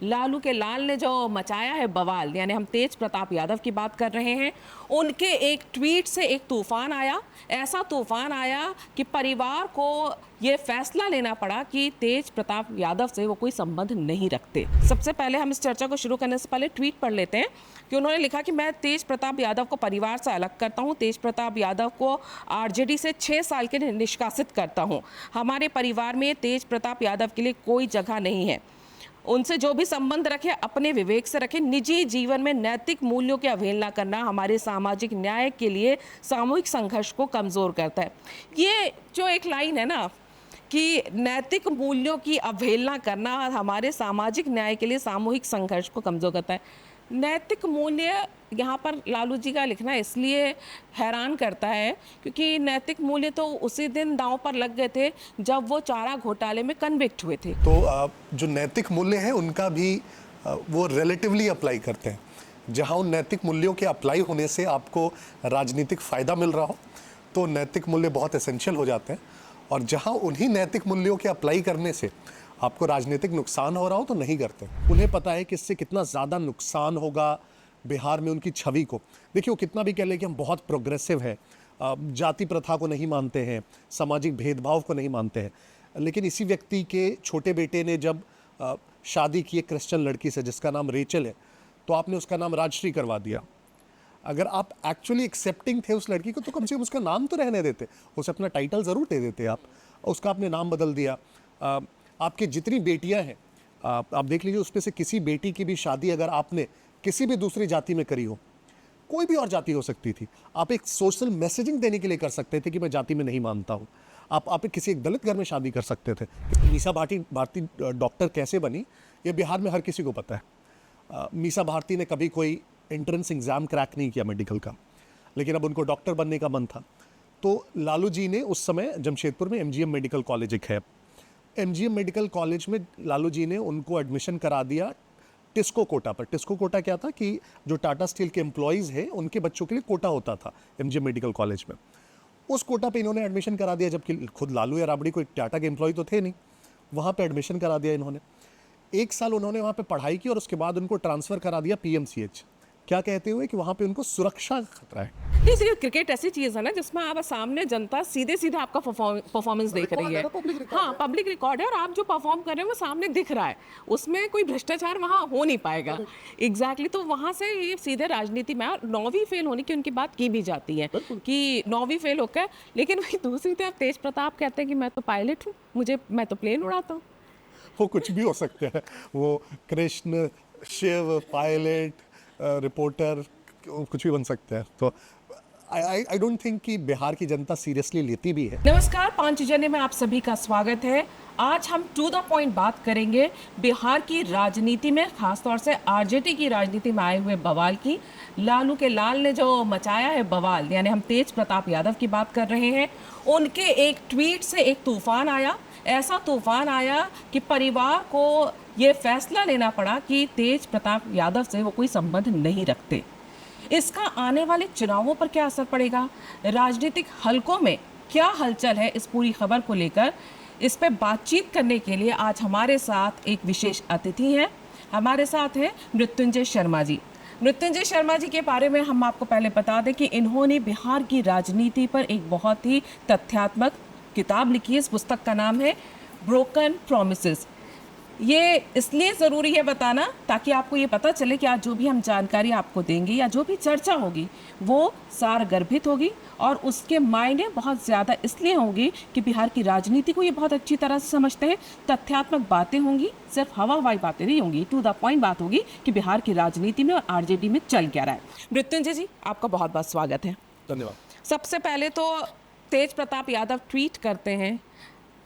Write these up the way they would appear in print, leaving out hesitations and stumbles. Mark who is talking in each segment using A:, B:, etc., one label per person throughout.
A: लालू के लाल ने जो मचाया है बवाल, यानी हम तेज प्रताप यादव की बात कर रहे हैं, उनके एक ट्वीट से एक तूफान आया। ऐसा तूफान आया कि परिवार को ये फैसला लेना पड़ा कि तेज प्रताप यादव से वो कोई संबंध नहीं रखते। सबसे पहले हम इस चर्चा को शुरू करने से पहले ट्वीट पढ़ लेते हैं कि उन्होंने लिखा कि मैं तेज प्रताप यादव को परिवार से अलग करता हूं। तेज प्रताप यादव को आरजेडी से 6 साल के लिए निष्कासित करता हूं। हमारे परिवार में तेज प्रताप यादव के लिए कोई जगह नहीं है। उनसे जो भी संबंध रखे अपने विवेक से रखे। निजी जीवन में नैतिक मूल्यों की अवहेलना करना हमारे सामाजिक न्याय के लिए सामूहिक संघर्ष को कमज़ोर करता है। ये जो एक लाइन है ना कि नैतिक मूल्यों की अवहेलना करना हमारे सामाजिक न्याय के लिए सामूहिक संघर्ष को कमज़ोर करता है। नैतिक मूल्य यहाँ पर लालू जी का लिखना इसलिए हैरान करता है क्योंकि नैतिक मूल्य तो उसी दिन दांव पर लग गए थे जब वो चारा घोटाले में कन्विक्ट हुए थे।
B: तो जो नैतिक मूल्य हैं उनका भी वो रिलेटिवली अप्लाई करते हैं। जहाँ उन नैतिक मूल्यों के अप्लाई होने से आपको राजनीतिक फ़ायदा मिल रहा हो तो नैतिक मूल्य बहुत एसेंशियल हो जाते हैं, और जहाँ उन्हीं नैतिक मूल्यों के अप्लाई करने से आपको राजनीतिक नुकसान हो रहा हो तो नहीं करते। उन्हें पता है कि इससे कितना ज़्यादा नुकसान होगा बिहार में उनकी छवि को। देखिए, वो कितना भी कह ले कि हम बहुत प्रोग्रेसिव हैं, जाति प्रथा को नहीं मानते हैं, सामाजिक भेदभाव को नहीं मानते हैं, लेकिन इसी व्यक्ति के छोटे बेटे ने जब शादी की एक क्रिश्चियन लड़की से जिसका नाम रेचल है, तो आपने उसका नाम राजश्री करवा दिया। अगर आप एक्चुअली एक्सेप्टिंग थे उस लड़की को तो कम से कम उसका नाम तो रहने देते, उसे अपना टाइटल ज़रूर दे देते आप। उसका आपने नाम बदल दिया। आपकी जितनी बेटियां हैं आप देख लीजिए, उसमें से किसी बेटी की भी शादी अगर आपने किसी भी दूसरी जाति में करी हो, कोई भी और जाति हो सकती थी, आप एक सोशल मैसेजिंग देने के लिए कर सकते थे कि मैं जाति में नहीं मानता हूँ। आप किसी एक दलित घर में शादी कर सकते थे। मीसा भारती डॉक्टर कैसे बनी ये बिहार में हर किसी को पता है। मीसा भारती ने कभी कोई एंट्रेंस एग्ज़ाम क्रैक नहीं किया मेडिकल का, लेकिन अब उनको डॉक्टर बनने का मन था। तो लालू जी ने उस समय जमशेदपुर में एमजीएम मेडिकल कॉलेज एक है, एमजीएम मेडिकल कॉलेज में लालू जी ने उनको एडमिशन करा दिया टिस्को कोटा पर। टिस्को कोटा क्या था कि जो टाटा स्टील के एम्प्लॉयज़ हैं उनके बच्चों के लिए कोटा होता था एमजीएम मेडिकल कॉलेज में। उस कोटा पे इन्होंने एडमिशन करा दिया, जबकि खुद लालू या राबड़ी कोई टाटा के एम्प्लॉय तो थे नहीं। वहाँ पे एडमिशन करा दिया इन्होंने। 1 साल उन्होंने वहाँ पे पढ़ाई की और उसके बाद उनको ट्रांसफ़र करा दिया पीएमसीएच, क्या कहते हुए कि वहाँ पे उनको सुरक्षा का खतरा है।
A: इसलिए क्रिकेट ऐसी चीज़ है ना जिसमें आप सामने जनता सीधे सीधे आपका परफॉर्मेंस देख रही है। हाँ, पब्लिक रिकॉर्ड है और आप जो परफॉर्म कर रहे हैं वो सामने दिख रहा है, उसमें कोई भ्रष्टाचार वहाँ हो नहीं पाएगा। एग्जैक्टली तो वहाँ से ये सीधे राजनीति में। और 9वीं फेल होने की उनकी बात की भी जाती है कि 9वीं फेल होकर, लेकिन वही दूसरी तरफ तेज प्रताप कहते हैं कि मैं तो पायलट हूँ, मैं तो प्लेन उड़ाता हूँ।
B: वो कुछ भी हो सकते हैं, वो कृष्ण, शिव, पायलट, रिपोर्टर, कुछ भी बन सकते हैं। तो आई डोंट थिंक कि बिहार की जनता सीरियसली लेती भी है।
A: नमस्कार, पांचजन्य में आप सभी का स्वागत है। आज हम टू द पॉइंट बात करेंगे बिहार की राजनीति में, खासतौर से आरजेडी की राजनीति में आए हुए बवाल की। लालू के लाल ने जो मचाया है बवाल, यानी हम तेज प्रताप यादव की बात कर रहे हैं। उनके एक ट्वीट से एक तूफान आया। ऐसा तूफान आया कि परिवार को ये फैसला लेना पड़ा कि तेज प्रताप यादव से वो कोई संबंध नहीं रखते। इसका आने वाले चुनावों पर क्या असर पड़ेगा, राजनीतिक हलकों में क्या हलचल है, इस पूरी खबर को लेकर इस पे बातचीत करने के लिए आज हमारे साथ एक विशेष अतिथि हैं। हमारे साथ हैं मृत्युंजय शर्मा जी। मृत्युंजय शर्मा जी के बारे में हम आपको पहले बता दें कि इन्होंने बिहार की राजनीति पर एक बहुत ही तथ्यात्मक किताब लिखी है। इस पुस्तक का नाम है ब्रोकन प्रॉमिसेस। ये इसलिए ज़रूरी है बताना ताकि आपको ये पता चले कि आज जो भी हम जानकारी आपको देंगे या जो भी चर्चा होगी वो सारगर्भित होगी और उसके मायने बहुत ज़्यादा इसलिए होंगी कि बिहार की राजनीति को ये बहुत अच्छी तरह से समझते हैं। तथ्यात्मक बातें होंगी, सिर्फ हवा हवाई बातें नहीं होंगी, टू द पॉइंट बात होगी कि बिहार की राजनीति में और आरजेडी में चल क्या रहा है। मृत्युंजय जी, आपका बहुत बहुत स्वागत है।
B: धन्यवाद।
A: सबसे पहले तो तेज प्रताप यादव ट्वीट करते हैं,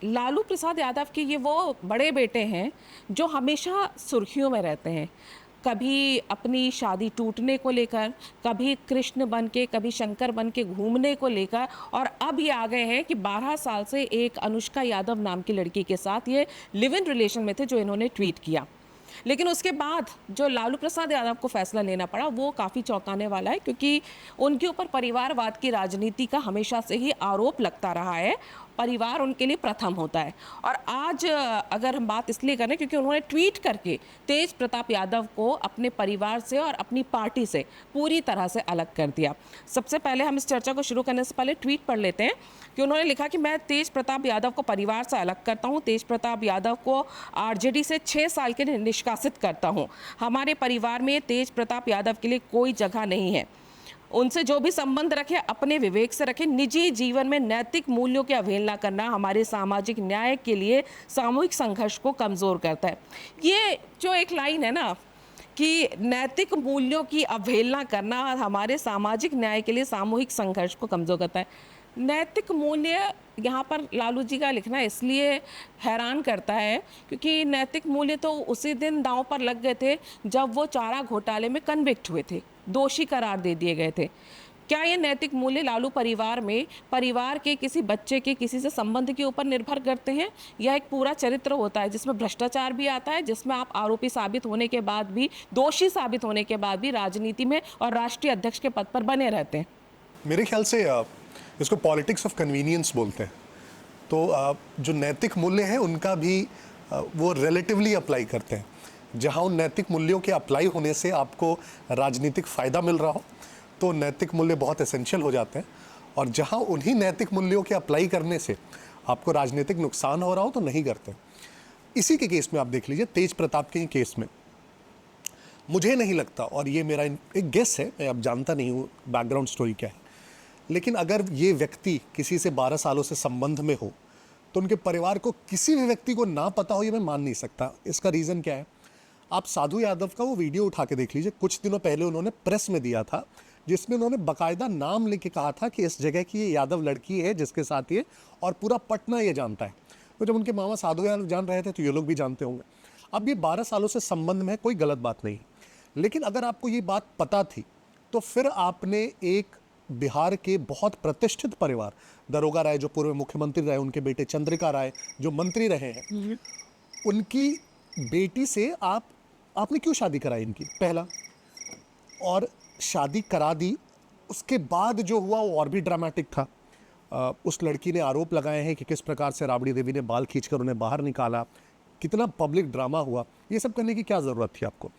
A: लालू प्रसाद यादव के ये वो बड़े बेटे हैं जो हमेशा सुर्खियों में रहते हैं, कभी अपनी शादी टूटने को लेकर, कभी कृष्ण बन के, कभी शंकर बन के घूमने को लेकर, और अब ये आ गए हैं कि 12 साल से एक अनुष्का यादव नाम की लड़की के साथ ये लिव इन रिलेशन में थे, जो इन्होंने ट्वीट किया। लेकिन उसके बाद जो लालू प्रसाद यादव को फैसला लेना पड़ा वो काफ़ी चौंकाने वाला है, क्योंकि उनके ऊपर परिवारवाद की राजनीति का हमेशा से ही आरोप लगता रहा है परिवार उनके लिए प्रथम होता है। और आज अगर हम बात इसलिए करें क्योंकि उन्होंने ट्वीट करके तेज प्रताप यादव को अपने परिवार से और अपनी पार्टी से पूरी तरह से अलग कर दिया। सबसे पहले हम इस चर्चा को शुरू करने से पहले ट्वीट पढ़ लेते हैं कि उन्होंने लिखा कि मैं तेज प्रताप यादव को परिवार से अलग करता हूं। तेज प्रताप यादव को आरजेडी से 6 साल के लिए निष्कासित करता हूं। हमारे परिवार में तेज प्रताप यादव के लिए कोई जगह नहीं है। उनसे जो भी संबंध रखे अपने विवेक से रखे। निजी जीवन में नैतिक मूल्यों की अवहेलना करना हमारे सामाजिक न्याय के लिए सामूहिक संघर्ष को कमजोर करता है। ये जो एक लाइन है ना कि नैतिक मूल्यों की अवहेलना करना हमारे सामाजिक न्याय के लिए सामूहिक संघर्ष को कमजोर करता है। नैतिक मूल्य यहाँ पर लालू जी का लिखना इसलिए हैरान करता है क्योंकि नैतिक मूल्य तो उसी दिन दांव पर लग गए थे जब वो चारा घोटाले में कन्विक्ट हुए थे, दोषी करार दे दिए गए थे। क्या ये नैतिक मूल्य लालू परिवार में परिवार के किसी बच्चे के किसी से संबंध के ऊपर निर्भर करते हैं? यह एक पूरा चरित्र होता है जिसमें भ्रष्टाचार भी आता है, जिसमें आप आरोपी साबित होने के बाद भी, दोषी साबित होने के बाद भी राजनीति में और राष्ट्रीय अध्यक्ष के पद पर बने रहते हैं।
B: मेरे ख्याल से इसको पॉलिटिक्स ऑफ कन्वीनियंस बोलते हैं। तो जो नैतिक मूल्य हैं उनका भी वो रिलेटिवली अप्लाई करते हैं। जहां उन नैतिक मूल्यों के अप्लाई होने से आपको राजनीतिक फ़ायदा मिल रहा हो तो नैतिक मूल्य बहुत एसेंशियल हो जाते हैं, और जहां उन्हीं नैतिक मूल्यों के अप्लाई करने से आपको राजनीतिक नुकसान हो रहा हो तो नहीं करते। इसी के केस में आप देख लीजिए, तेज प्रताप के ही केस में मुझे नहीं लगता, और ये मेरा एक गेस है, मैं अब जानता नहीं हूँ बैकग्राउंड स्टोरी क्या है, लेकिन अगर ये व्यक्ति किसी से 12 सालों से संबंध में हो तो उनके परिवार को किसी भी व्यक्ति को ना पता हो, ये मैं मान नहीं सकता। इसका रीज़न क्या है? आप साधु यादव का वो वीडियो उठा के देख लीजिए। कुछ दिनों पहले उन्होंने प्रेस में दिया था जिसमें उन्होंने बाकायदा नाम लेके कहा था कि इस जगह की ये यादव लड़की है जिसके साथ ये, और पूरा पटना ये जानता है। तो जब उनके मामा साधु यादव जान रहे थे तो ये लोग भी जानते होंगे। अब ये 12 सालों से संबंध में है, कोई गलत बात नहीं, लेकिन अगर आपको ये बात पता थी तो फिर आपने एक बिहार के बहुत प्रतिष्ठित परिवार, दरोगा राय जो पूर्व मुख्यमंत्री रहे, उनके बेटे चंद्रिका राय जो मंत्री रहे हैं, उनकी बेटी से आपने क्यों शादी कराई इनकी? पहला, और शादी करा दी, उसके बाद जो हुआ वो और भी ड्रामेटिक था। उस लड़की ने आरोप लगाए हैं कि किस प्रकार से राबड़ी देवी ने बाल खींचकर उन्हें बाहर निकाला, कितना पब्लिक ड्रामा हुआ। ये सब करने की क्या ज़रूरत थी आपको?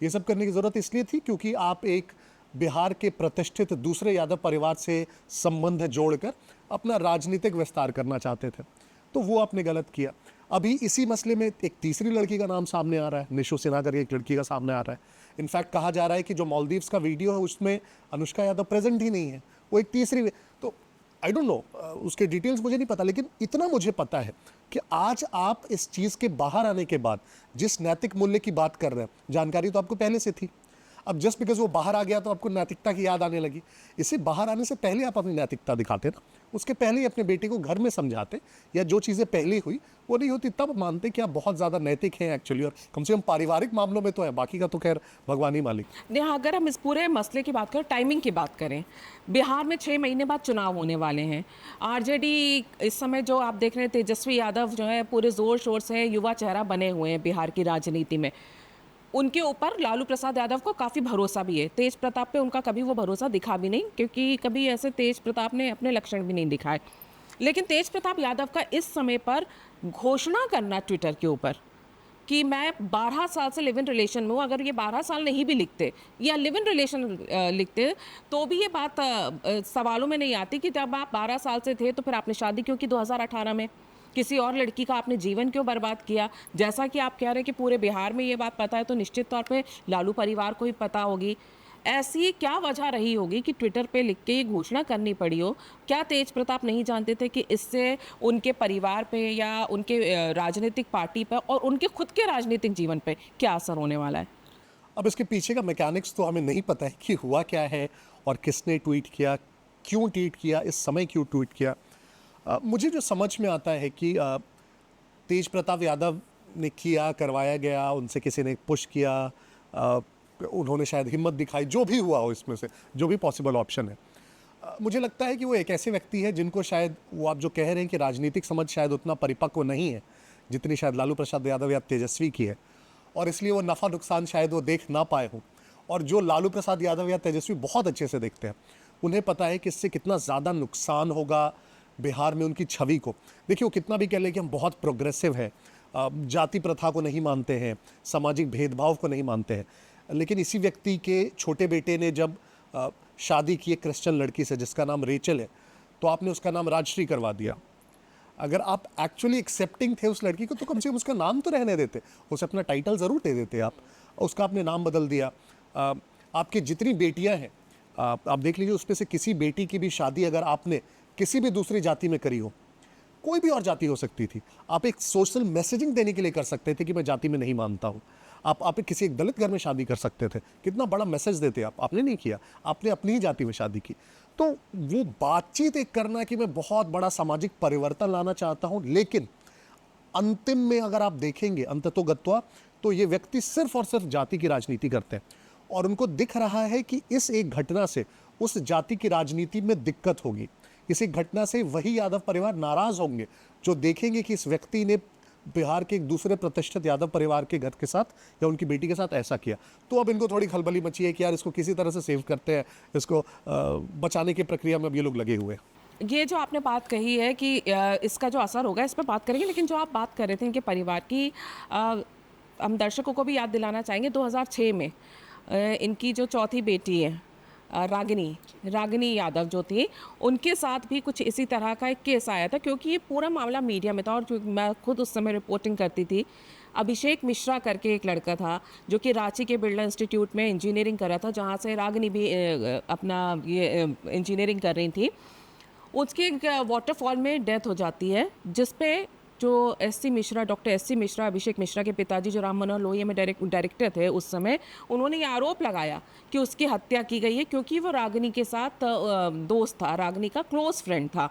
B: ये सब करने की ज़रूरत इसलिए थी क्योंकि आप एक बिहार के प्रतिष्ठित दूसरे यादव परिवार से संबंध जोड़कर अपना राजनीतिक विस्तार करना चाहते थे, तो वो आपने गलत किया। अभी इसी मसले में एक तीसरी लड़की का नाम सामने आ रहा है, निशु सिन्हा करके एक लड़की का सामने आ रहा है। इनफैक्ट कहा जा रहा है कि जो मालदीव्स का वीडियो है उसमें अनुष्का यादव प्रेजेंट ही नहीं है, वो एक तीसरी। तो आई डोंट नो, उसके डिटेल्स मुझे नहीं पता, लेकिन इतना मुझे पता है कि आज आप इस चीज़ के बाहर आने के बाद जिस नैतिक मूल्य की बात कर रहे हैं, जानकारी तो आपको पहले से थी। अब जस्ट बिकॉज वो बाहर आ गया तो आपको नैतिकता की याद आने लगी। इसे बाहर आने से पहले आप अपनी नैतिकता दिखाते ना, उसके पहले ही अपने बेटे को घर में समझाते, या जो चीज़ें पहले हुई वो नहीं होती तब मानते कि आप बहुत ज़्यादा नैतिक हैं एक्चुअली, और कम से कम पारिवारिक मामलों में तो है, बाकी का तो खैर भगवान ही मालिक।
A: यहाँ अगर हम इस पूरे मसले की बात करें, टाइमिंग की बात करें, बिहार में 6 महीने बाद चुनाव होने वाले हैं। आरजेडी इस समय जो आप देख रहे हैं, तेजस्वी यादव जो है पूरे ज़ोर शोर से युवा चेहरा बने हुए हैं बिहार की राजनीति में। उनके ऊपर लालू प्रसाद यादव को काफ़ी भरोसा भी है। तेज प्रताप पे उनका कभी वो भरोसा दिखा भी नहीं, क्योंकि कभी ऐसे तेज प्रताप ने अपने लक्षण भी नहीं दिखाए। लेकिन तेज प्रताप यादव का इस समय पर घोषणा करना ट्विटर के ऊपर कि मैं 12 साल से लिव इन रिलेशन में हूँ, अगर ये 12 साल नहीं भी लिखते या लिव इन रिलेशन लिखते तो भी ये बात सवालों में नहीं आती कि जब आप 12 साल से थे तो फिर आपने शादी क्यों की 2018 में, किसी और लड़की का आपने जीवन क्यों बर्बाद किया। जैसा कि आप कह रहे हैं कि पूरे बिहार में ये बात पता है, तो निश्चित तौर पे लालू परिवार को ही पता होगी। ऐसी क्या वजह रही होगी कि ट्विटर पे लिख के ये घोषणा करनी पड़ी हो? क्या तेज प्रताप नहीं जानते थे कि इससे उनके परिवार पे या उनके राजनीतिक पार्टी पर और उनके खुद के राजनीतिक जीवन पे क्या असर होने वाला है?
B: अब इसके पीछे का मैकेनिक्स तो हमें नहीं पता है कि हुआ क्या है और किसने ट्वीट किया, क्यों ट्वीट किया, इस समय क्यों ट्वीट किया। मुझे जो समझ में आता है कि तेज प्रताप यादव ने किया, करवाया गया, उनसे किसी ने पुश किया, उन्होंने शायद हिम्मत दिखाई, जो भी हुआ हो इसमें से, जो भी पॉसिबल ऑप्शन है। मुझे लगता है कि वो एक ऐसे व्यक्ति है जिनको शायद वो आप जो कह रहे हैं कि राजनीतिक समझ शायद उतना परिपक्व नहीं है जितनी शायद लालू प्रसाद यादव या तेजस्वी की है, और इसलिए वो नफ़ा नुकसान शायद वो देख ना पाए हों। और जो लालू प्रसाद यादव या तेजस्वी बहुत अच्छे से देखते हैं, उन्हें पता है कि इससे कितना ज़्यादा नुकसान होगा बिहार में उनकी छवि को, देखिए वो कितना भी कह ले कि हम बहुत प्रोग्रेसिव हैं, जाति प्रथा को नहीं मानते हैं, सामाजिक भेदभाव को नहीं मानते हैं, लेकिन इसी व्यक्ति के छोटे बेटे ने जब शादी की एक क्रिश्चियन लड़की से जिसका नाम रेचल है, तो आपने उसका नाम राजश्री करवा दिया। अगर आप एक्चुअली एक्सेप्टिंग थे उस लड़की को तो कम से कम उसका नाम तो रहने देते, उसे अपना टाइटल ज़रूर दे देते आप। उसका आपने नाम बदल दिया। आपकी जितनी बेटियां हैं, आप देख लीजिए, उसमें से किसी बेटी की भी शादी अगर आपने किसी भी दूसरी जाति में करी हो, कोई भी और जाति हो सकती थी, आप एक सोशल मैसेजिंग देने के लिए कर सकते थे कि मैं जाति में नहीं मानता हूँ। आप किसी एक दलित घर में शादी कर सकते थे, कितना बड़ा मैसेज देते आप। आपने नहीं किया, आपने अपनी ही जाति में शादी की। तो वो बातचीत एक करना कि मैं बहुत बड़ा सामाजिक परिवर्तन लाना चाहता हूँ, लेकिन अंतिम में अगर आप देखेंगे अंततोगत्वा तो ये व्यक्ति सिर्फ और सिर्फ जाति की राजनीति करते हैं, और उनको दिख रहा है कि इस एक घटना से उस जाति की राजनीति में दिक्कत होगी। इस एक घटना से वही यादव परिवार नाराज होंगे जो देखेंगे कि इस व्यक्ति ने बिहार के एक दूसरे प्रतिष्ठित यादव परिवार के घर के साथ या उनकी बेटी के साथ ऐसा किया। तो अब इनको थोड़ी खलबली मची है कि यार इसको किसी तरह से सेव करते हैं, इसको बचाने की प्रक्रिया में अब ये लोग लगे हुए हैं।
A: ये जो आपने बात कही है कि इसका जो असर होगा इस पर बात करेंगे, लेकिन जो आप बात कर रहे थे इनके परिवार की, हम दर्शकों को भी याद दिलाना चाहेंगे 2006 में इनकी जो चौथी बेटी है रागिनी यादव जो थी, उनके साथ भी कुछ इसी तरह का एक केस आया था, क्योंकि ये पूरा मामला मीडिया में था और जो मैं खुद उस समय रिपोर्टिंग करती थी। अभिषेक मिश्रा करके एक लड़का था जो कि रांची के बिरला इंस्टीट्यूट में इंजीनियरिंग कर रहा था, जहाँ से रागिनी भी अपना ये इंजीनियरिंग कर रही थी। उसके वाटरफॉल में डेथ हो जाती है, जिस पे जो doctor S C Mishra, Abhishek Mishra के पिताजी जो राम मनोहर लोहिया में डायरेक्टर थे उस समय, उन्होंने ये आरोप लगाया कि उसकी हत्या की गई है क्योंकि वो रागिनी के साथ दोस्त था, रागिनी का क्लोज फ्रेंड था।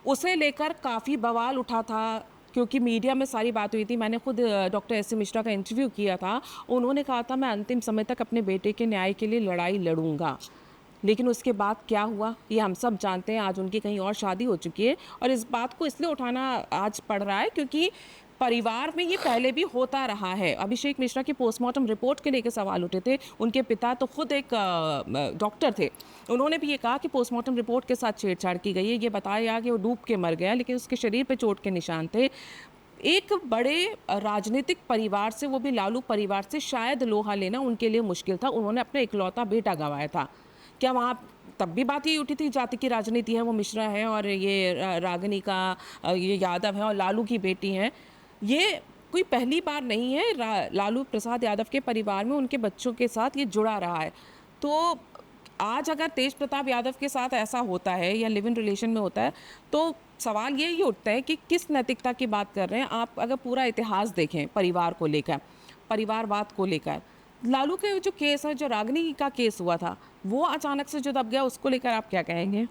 A: उसे लेकर काफ़ी बवाल उठा था क्योंकि मीडिया में सारी बात हुई थी। मैंने खुद डॉक्टर एस सी मिश्रा का इंटरव्यू किया था। उन्होंने कहा था मैं अंतिम समय तक अपने बेटे के न्याय के लिए लड़ाई लड़ूंगा, लेकिन उसके बाद क्या हुआ ये हम सब जानते हैं। आज उनकी कहीं और शादी हो चुकी है, और इस बात को इसलिए उठाना आज पड़ रहा है क्योंकि परिवार में ये पहले भी होता रहा है। अभिषेक मिश्रा की पोस्टमार्टम रिपोर्ट के लेकर सवाल उठे थे। उनके पिता तो खुद एक डॉक्टर थे, उन्होंने भी ये कहा कि पोस्टमार्टम रिपोर्ट के साथ छेड़छाड़ की गई है। ये बताया कि वो डूब के मर गया, लेकिन उसके शरीर पर चोट के निशान थे। एक बड़े राजनीतिक परिवार से, वो भी लालू परिवार से, शायद लोहा लेना उनके लिए मुश्किल था। उन्होंने अपना इकलौता बेटा गंवाया था। क्या वहाँ तब भी बात ये उठी थी जाति की राजनीति है, वो मिश्रा है और ये रागिनी का ये यादव है और लालू की बेटी हैं। ये कोई पहली बार नहीं है, लालू प्रसाद यादव के परिवार में उनके बच्चों के साथ ये जुड़ा रहा है। तो आज अगर तेज प्रताप यादव के साथ ऐसा होता है या लिव इन रिलेशन में होता है, तो सवाल ये ही उठता है कि किस नैतिकता की बात कर रहे हैं आप। अगर पूरा इतिहास देखें परिवार को लेकर, परिवारवाद को लेकर, लालू के जो केस है, जो रागिनी का केस हुआ था, वो अचानक से जो दब गया, उसको लेकर आप क्या कहेंगे?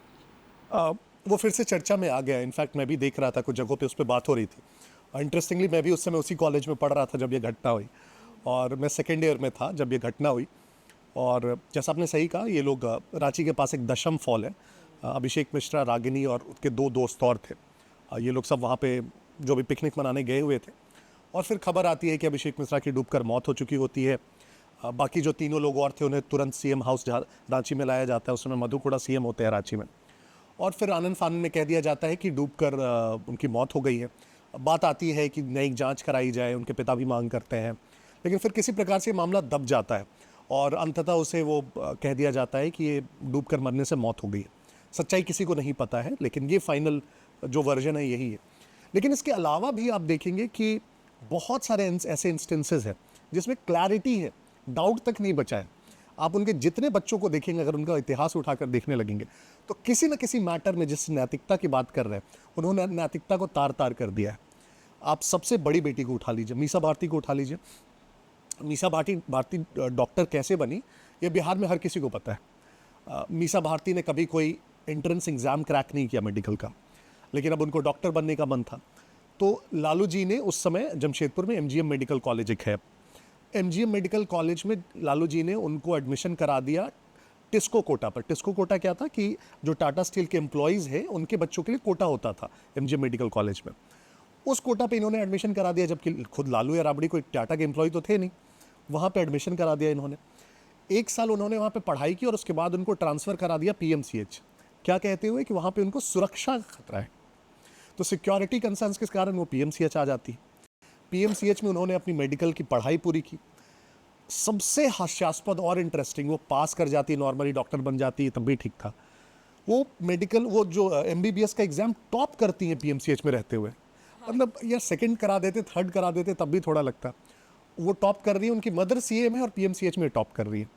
B: वो फिर से चर्चा में आ गया। इनफैक्ट मैं भी देख रहा था कुछ जगहों पे उस पर बात हो रही थी। इंटरेस्टिंगली मैं भी उस समय उसी कॉलेज में पढ़ रहा था जब ये घटना हुई, और मैं सेकेंड ईयर में था जब ये घटना हुई। और जैसा आपने सही कहा, ये लोग रांची के पास एक दशम फॉल है, अभिषेक मिश्रा, रागिनी और उसके दो दोस्त और थे। ये लोग सब वहाँ पे जो भी पिकनिक मनाने गए हुए थे, और फिर खबर आती है कि अभिषेक मिश्रा की डूबकर मौत हो चुकी होती है। बाकी जो तीनों लोग और थे उन्हें तुरंत सीएम हाउस रांची में लाया जाता है। उस समय मधु कोड़ा सीएम होते हैं रांची में, और फिर आनंद फानन में कह दिया जाता है कि डूबकर उनकी मौत हो गई है। बात आती है कि न्यायिक जांच कराई जाए, उनके पिता भी मांग करते हैं, लेकिन फिर किसी प्रकार से मामला दब जाता है और अंततः उसे वो कह दिया जाता है कि ये डूबकर मरने से मौत हो गई है। सच्चाई किसी को नहीं पता है, लेकिन ये फाइनल जो वर्जन है यही है। लेकिन इसके अलावा भी आप देखेंगे कि बहुत सारे ऐसे इंस्टेंसेस हैं जिसमें क्लैरिटी है, डाउट तक नहीं बचा है। आप उनके जितने बच्चों को देखेंगे, अगर उनका इतिहास उठाकर देखने लगेंगे, तो किसी न किसी मैटर में जिस नैतिकता की बात कर रहे हैं, उन्होंने नैतिकता को तार तार कर दिया है। आप सबसे बड़ी बेटी को उठा लीजिए, मीसा भारती को उठा लीजिए। मीसा भारती डॉक्टर कैसे बनी, ये बिहार में हर किसी को पता है। मीसा भारती ने कभी कोई एंट्रेंस एग्ज़ाम क्रैक नहीं किया मेडिकल का, लेकिन अब उनको डॉक्टर बनने का मन था। तो लालू जी ने उस समय जमशेदपुर में एमजीएम मेडिकल कॉलेज एक है, एमजीएम मेडिकल कॉलेज में लालू जी ने उनको एडमिशन करा दिया टिस्को कोटा पर। टिस्को कोटा क्या था कि जो टाटा स्टील के एम्प्लॉयज़ हैं उनके बच्चों के लिए कोटा होता था एमजीएम मेडिकल कॉलेज में। उस कोटा पे इन्होंने एडमिशन करा दिया, जबकि खुद लालू या राबड़ी कोई टाटा के एम्प्लॉय तो थे नहीं। वहाँ पे एडमिशन करा दिया इन्होंने। 1 साल उन्होंने वहाँ पे पढ़ाई की और उसके बाद उनको ट्रांसफ़र करा दिया पीएमसीएच। क्या कहते हुए कि वहाँ पे उनको सुरक्षा का खतरा है। तो सिक्योरिटी कंसर्न्स के कारण वो पीएमसीएच आ जाती है। पीएमसीएच में उन्होंने अपनी मेडिकल की पढ़ाई पूरी की। सबसे हास्यास्पद और इंटरेस्टिंग, वो पास कर जाती, नॉर्मली डॉक्टर बन जाती, तब भी ठीक था। वो मेडिकल, वो जो एमबीबीएस का एग्जाम टॉप करती हैं पीएमसीएच में रहते हुए। मतलब यार सेकंड करा देते, थर्ड करा देते, तब भी थोड़ा लगता। वो टॉप कर रही है, उनकी मदर सीएम है और पीएमसीएच में टॉप कर रही है।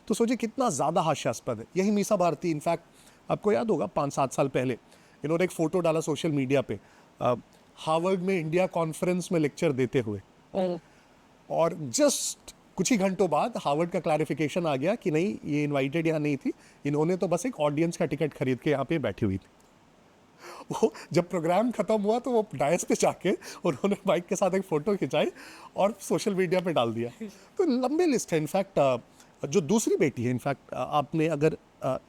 B: तो सोचिए कितना ज़्यादा हास्यास्पद है। यही मीसा भारती, इनफैक्ट आपको याद होगा 5-7 साल पहले इन्होंने एक फ़ोटो डाला सोशल मीडिया पे, हार्वर्ड में इंडिया कॉन्फ्रेंस में लेक्चर देते हुए, और जस्ट कुछ ही घंटों बाद हार्वर्ड का क्लैरिफिकेशन आ गया कि नहीं, ये इनवाइटेड यहाँ नहीं थी, इन्होंने तो बस एक ऑडियंस का टिकट खरीद के यहाँ पे बैठी हुई थी। वो जब प्रोग्राम खत्म हुआ तो वो डायस पे जाके उन्होंने बाइक के साथ एक फ़ोटो खिंचाई और सोशल मीडिया पे डाल दिया। तो लंबे लिस्ट है। इनफैक्ट जो दूसरी बेटी है, इनफैक्ट आपने अगर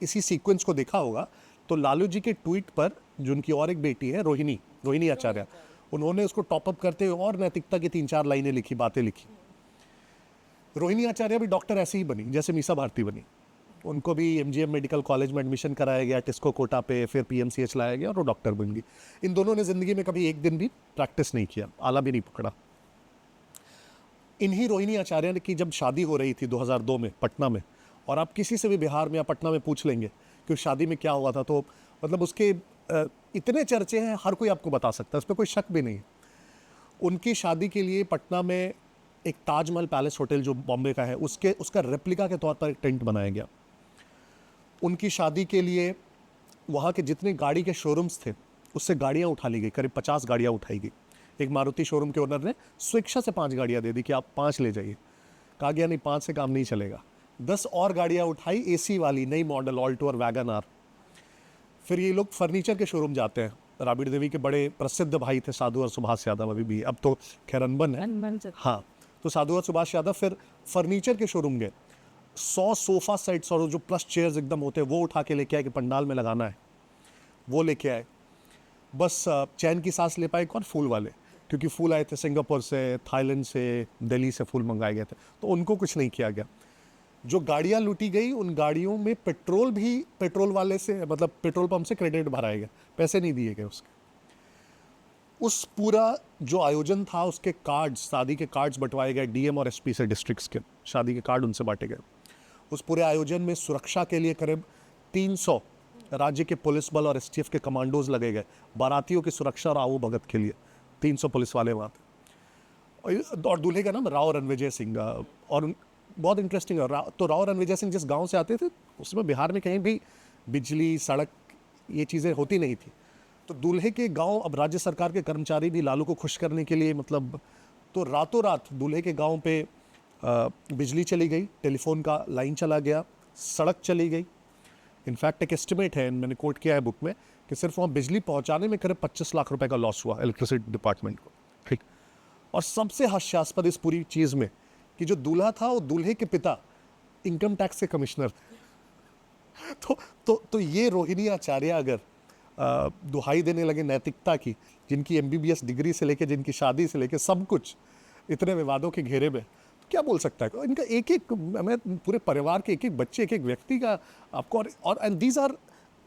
B: इसी सीक्वेंस को देखा होगा तो लालू जी के ट्वीट पर जो उनकी और एक बेटी है रोहिणी आचार्य, उन्होंने उसको टॉपअप करते हुए और नैतिकता की 3-4 लाइनें लिखी, बातें लिखी। रोहिणी आचार्य भी डॉक्टर ऐसे ही बनी जैसे मीसा भारती बनी। उनको भी एमजीएम मेडिकल कॉलेज में एडमिशन कराया गया, टिस्को कोटा पे, फिर पीएमसीएच लाया गया और वो डॉक्टर बन गई। इन दोनों ने ज़िंदगी में कभी एक दिन भी प्रैक्टिस नहीं किया, आला भी नहीं पकड़ा। इन्हीं रोहिणी आचार्य की जब शादी हो रही थी 2002 में पटना में, और आप किसी से भी बिहार में या पटना में पूछ लेंगे कि उस शादी में क्या हुआ था, तो मतलब उसके इतने चर्चे हैं, हर कोई आपको बता सकता है, उस पर कोई शक भी नहीं है। उनकी शादी के लिए पटना में एक ताजमहल पैलेस होटल जो बॉम्बे का है, उसका रेप्लिका के तौर पर एक टेंट बनाया गया। उनकी शादी के लिए वहाँ के जितने गाड़ी के शोरूम्स थे उससे गाड़ियाँ उठा ली गई, करीब 50 गाड़ियाँ उठाई गई। एक मारुति शोरूम के ओनर ने स्वेच्छा से 5 गाड़ियाँ दे दी कि आप 5 ले जाइए। कहा गया नहीं, 5 से काम नहीं चलेगा। 10 और गाड़ियाँ उठाई, एसी वाली नई मॉडल ऑल्टो और वैगन आर। फिर ये लोग फर्नीचर के शोरूम जाते हैं। राबड़ी देवी के बड़े प्रसिद्ध भाई थे साधु और सुभाष यादव, अभी भी, अब तो खैर अनबन है। हाँ, तो साधु और सुभाष यादव फिर फर्नीचर के शोरूम गए, 100 सोफा सेट्स और जो प्लस चेयर्स एकदम होते हैं वो उठा के लेके आए कि पंडाल में लगाना है, वो लेके आए। बस चैन की सांस ले पाए कौन? फूल वाले, क्योंकि फूल आए थे सिंगापुर से, थाईलैंड से, दिल्ली से फूल मंगाए गए थे, तो उनको कुछ नहीं किया गया। जो गाड़ियाँ लूटी गई, उन गाड़ियों में पेट्रोल भी पेट्रोल वाले से, मतलब पेट्रोल पंप से क्रेडिट भराया गया, पैसे नहीं दिए गए उसके। उस पूरा जो आयोजन था उसके कार्ड्स, शादी के कार्ड्स बंटवाए गए डीएम और एसपी से, डिस्ट्रिक्ट्स के शादी के कार्ड उनसे बांटे गए। उस पूरे आयोजन में सुरक्षा के लिए करीब 300 राज्य के पुलिस बल और एसटीएफ के कमांडोज लगे गए, बारातियों की सुरक्षा और आवो भगत के लिए 300 पुलिस वाले वहाँ थे। और दूल्हे का नाम राव रणविजय सिंह, और बहुत इंटरेस्टिंग है। तो राव रणविजय सिंह जिस गांव से आते थे उसमें बिहार में कहीं भी बिजली, सड़क, ये चीज़ें होती नहीं थी। तो दूल्हे के गांव, अब राज्य सरकार के कर्मचारी भी लालू को खुश करने के लिए, मतलब, तो रातों रात दूल्हे के गांव पे बिजली चली गई, टेलीफोन का लाइन चला गया, सड़क चली गई। इनफैक्ट एक एस्टिमेट है, मैंने कोट किया है बुक में, कि सिर्फ वहाँ बिजली पहुँचाने में करीब 25 लाख रुपए का लॉस हुआ इलेक्ट्रिसिटी डिपार्टमेंट को। ठीक। और सबसे हास्यास्पद इस पूरी चीज़ में कि जो दूल्हा था वो दूल्हे के पिता इनकम टैक्स के कमिश्नर थे। तो ये रोहिणी आचार्य अगर दुहाई देने लगे नैतिकता की, जिनकी एमबीबीएस डिग्री से लेके, जिनकी शादी से लेके सब कुछ इतने विवादों के घेरे में, क्या बोल सकता है इनका? एक एक, मैं पूरे परिवार के एक एक बच्चे, एक एक व्यक्ति का आपको, और and these are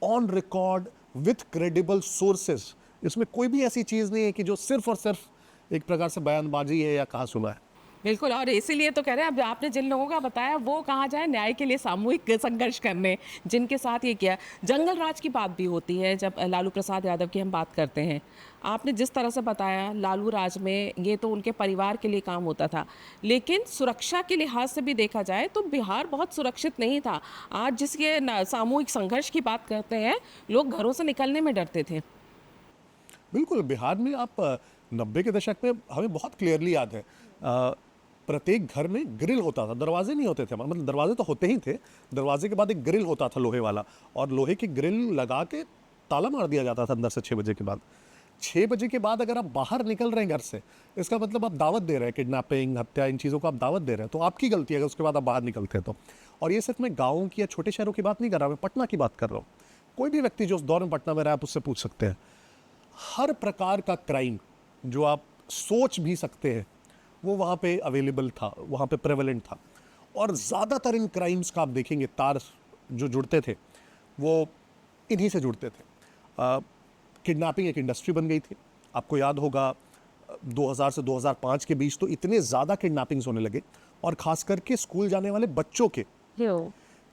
B: on record with credible sources. इसमें कोई भी ऐसी चीज़ नहीं है कि जो सिर्फ और सिर्फ एक प्रकार से बयानबाजी है या कहा सुना है।
A: बिल्कुल, और इसीलिए तो कह रहे हैं, अब आपने जिन लोगों का बताया वो कहाँ जाए न्याय के लिए सामूहिक संघर्ष करने, जिनके साथ ये किया। जंगल राज की बात भी होती है जब लालू प्रसाद यादव की हम बात करते हैं। आपने जिस तरह से बताया, लालू राज में ये तो उनके परिवार के लिए काम होता था, लेकिन सुरक्षा के लिहाज से भी देखा जाए तो बिहार बहुत सुरक्षित नहीं था। आज जिसके सामूहिक संघर्ष की बात करते हैं, लोग घरों से निकलने में डरते थे।
B: बिल्कुल, बिहार में आप 90 के दशक में, हमें बहुत क्लियरली याद है, प्रत्येक घर में ग्रिल होता था, दरवाजे नहीं होते थे, मतलब दरवाजे तो होते ही थे, दरवाजे के बाद एक ग्रिल होता था लोहे वाला, और लोहे की ग्रिल लगा के ताला मार दिया जाता था अंदर से 6 बजे के बाद। 6 बजे के बाद अगर आप बाहर निकल रहे हैं घर से, इसका मतलब आप दावत दे रहे हैं, किडनैपिंग, हत्या, इन चीज़ों को आप दावत दे रहे हैं, तो आपकी गलती है अगर उसके बाद आप बाहर निकलते हैं तो। और ये सिर्फ मैं गाँव की या छोटे शहरों की बात नहीं कर रहा, मैं पटना की बात कर रहा हूँ। कोई भी व्यक्ति जो उस दौर में पटना में रहा, आप उससे पूछ सकते हैं। हर प्रकार का क्राइम जो आप सोच भी सकते हैं वो वहाँ पे अवेलेबल था, वहाँ पे प्रेवलेंट था। और ज़्यादातर इन क्राइम्स का आप देखेंगे तार जो जुड़ते थे वो इन्हीं से जुड़ते थे। किडनैपिंग एक इंडस्ट्री बन गई थी। आपको याद होगा 2000 से 2005 के बीच तो इतने ज़्यादा किडनैपिंग्स होने लगे, और ख़ास करके स्कूल जाने वाले बच्चों के,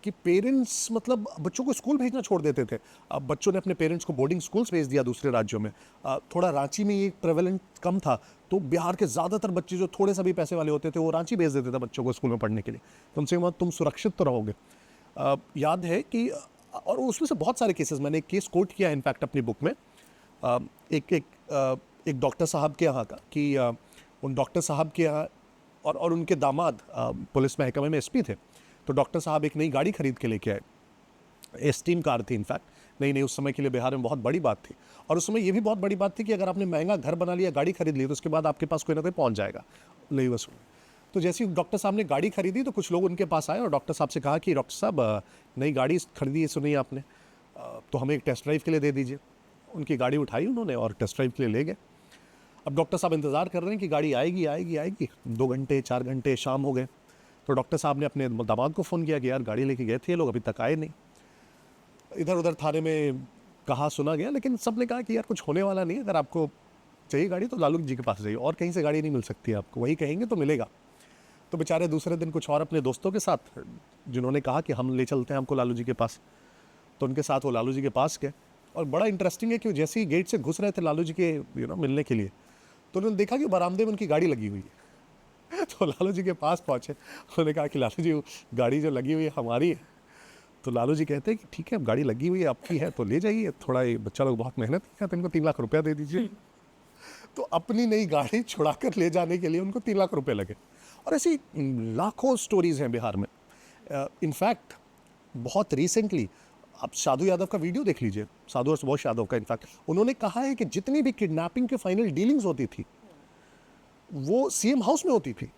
B: कि पेरेंट्स मतलब बच्चों को स्कूल भेजना छोड़ देते थे। अब बच्चों ने अपने पेरेंट्स को बोर्डिंग स्कूल्स भेज दिया दूसरे राज्यों में। थोड़ा रांची में ये प्रेवलेंट कम था, तो बिहार के ज़्यादातर बच्चे जो थोड़े सा भी पैसे वाले होते थे वो रांची भेज देते थे बच्चों को स्कूल में पढ़ने के लिए। कम से कम तुम सुरक्षित तो रहोगे। याद है कि, और उसमें से बहुत सारे केसेस, मैंने एक केस कोट किया है इनफैक्ट अपनी बुक में, एक डॉक्टर साहब के यहाँ का, कि उन डॉक्टर साहब के यहाँ और उनके दामाद पुलिस महकमे में एसपी थे। तो डॉक्टर साहब एक नई गाड़ी खरीद के लेके आए, एस्टीम कार थी इनफैक्ट, नई उस समय के लिए बिहार में बहुत बड़ी बात थी। और उस समय ये भी बहुत बड़ी बात थी कि अगर आपने महंगा घर बना लिया, गाड़ी खरीद ली, तो उसके बाद आपके पास कोई ना कोई पहुंच जाएगा नई वसूल। तो जैसे ही डॉक्टर साहब ने गाड़ी खरीदी तो कुछ लोग उनके पास आए और डॉक्टर साहब से कहा कि डॉक्टर साहब नई गाड़ी खरीदी है, सुनी आपने, तो हमें एक टेस्ट ड्राइव के लिए दे दीजिए। उनकी गाड़ी उठाई उन्होंने और टेस्ट ड्राइव के लिए ले गए। अब डॉक्टर साहब इंतज़ार कर रहे हैं कि गाड़ी आएगी आएगी आएगी। 2 घंटे 4 घंटे शाम हो गए। तो डॉक्टर साहब ने अपने दामाद को फ़ोन किया कि यार गाड़ी लेके गए थे ये लोग, अभी तक आए नहीं। इधर उधर थाने में कहा, सुना गया, लेकिन सब ने कहा कि यार कुछ होने वाला नहीं है, अगर आपको चाहिए गाड़ी तो लालू जी के पास जाइए, और कहीं से गाड़ी नहीं मिल सकती है आपको, वही कहेंगे तो मिलेगा। तो बेचारे दूसरे दिन कुछ और अपने दोस्तों के साथ, जिन्होंने कहा कि हम ले चलते हैं आपको लालू जी के पास, तो उनके साथ वो लालू जी के पास गए। और बड़ा इंटरेस्टिंग है कि जैसे ही गेट से घुस रहे थे लालू जी के मिलने के लिए, तो उन्होंने देखा कि बरामदे में उनकी गाड़ी लगी हुई है। तो लालू जी के पास पहुँचे, उन्होंने कहा कि लालू जी गाड़ी जो लगी हुई है हमारी है। तो लालू जी कहते हैं कि ठीक है, अब गाड़ी लगी हुई है आपकी है तो ले जाइए, थोड़ा ये बच्चा लोग बहुत मेहनत किया तो इनको 3 लाख रुपया दे दीजिए। तो अपनी नई गाड़ी छुड़ा कर ले जाने के लिए उनको 3 लाख रुपए लगे। और ऐसी लाखों स्टोरीज हैं बिहार में। इनफैक्ट बहुत रिसेंटली आप साधु यादव का वीडियो देख लीजिए, साधु और सुभाष यादव का। इनफैक्ट उन्होंने कहा है कि जितनी भी किडनैपिंग के फाइनल डीलिंग्स होती थी वो सीएम हाउस में होती थी।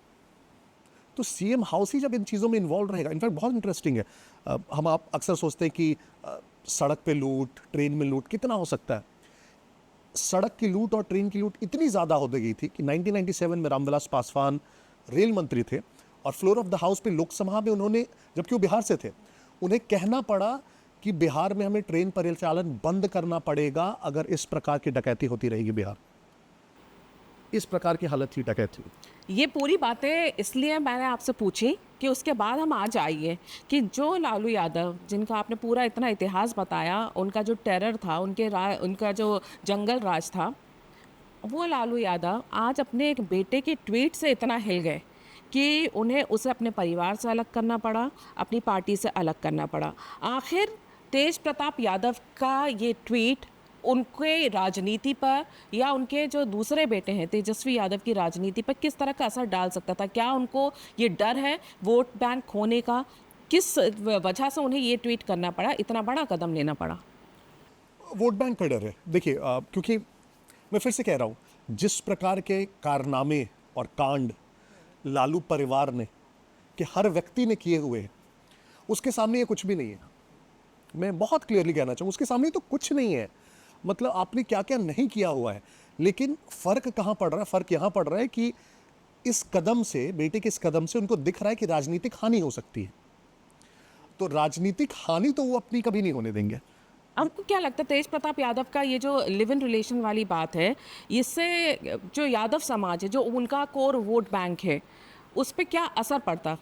B: तो सीएम हाउस ही जब इन चीज़ों में इन्वॉल्व रहेगा, इनफैक्ट बहुत इंटरेस्टिंग है। हम आप अक्सर सोचते हैं कि सड़क पे लूट, ट्रेन में लूट कितना हो सकता है। सड़क की लूट और ट्रेन की लूट इतनी ज़्यादा हो गई थी कि 1997 में रामविलास पासवान रेल मंत्री थे और फ्लोर ऑफ द हाउस पे लोकसभा में उन्होंने, जबकि वो बिहार से थे, उन्हें कहना पड़ा कि बिहार में हमें ट्रेन परिचालन बंद करना पड़ेगा अगर इस प्रकार की डकैती होती रहेगी बिहार। इस प्रकार की हालत थी डकैती।
A: ये पूरी बातें इसलिए मैंने आपसे पूछी कि उसके बाद हम आ जाइए कि जो लालू यादव, जिनका आपने पूरा इतना इतिहास बताया, उनका जो टेरर था, उनका जो जंगल राज था, वो लालू यादव आज अपने एक बेटे के ट्वीट से इतना हिल गए कि उन्हें उसे अपने परिवार से अलग करना पड़ा, अपनी पार्टी से अलग करना पड़ा। आखिर तेज प्रताप यादव का ये ट्वीट उनके राजनीति पर या उनके जो दूसरे बेटे हैं तेजस्वी यादव की राजनीति पर किस तरह का असर डाल सकता था? क्या उनको ये डर है वोट बैंक खोने का? किस वजह से उन्हें ये ट्वीट करना पड़ा, इतना बड़ा कदम लेना पड़ा?
B: वोट बैंक का डर है। देखिए, क्योंकि मैं फिर से कह रहा हूँ, जिस प्रकार के कारनामे और कांड लालू परिवार ने, कि हर व्यक्ति ने किए हुए हैं, उसके सामने ये कुछ भी नहीं है। मैं बहुत क्लियरली कहना चाहूँ, उसके सामने तो कुछ नहीं है। मतलब आपने क्या क्या नहीं किया हुआ है। लेकिन फ़र्क कहाँ पड़ रहा है? फ़र्क यहाँ पड़ रहा है कि इस कदम से, बेटे के इस कदम से उनको दिख रहा है कि राजनीतिक हानि हो सकती है। तो राजनीतिक हानि तो वो अपनी कभी नहीं होने देंगे।
A: आपको क्या लगता है तेज प्रताप यादव का ये जो लिव इन रिलेशन वाली बात है, इससे जो यादव समाज है, जो उनका कोर वोट बैंक है, उस पर क्या असर पड़ता?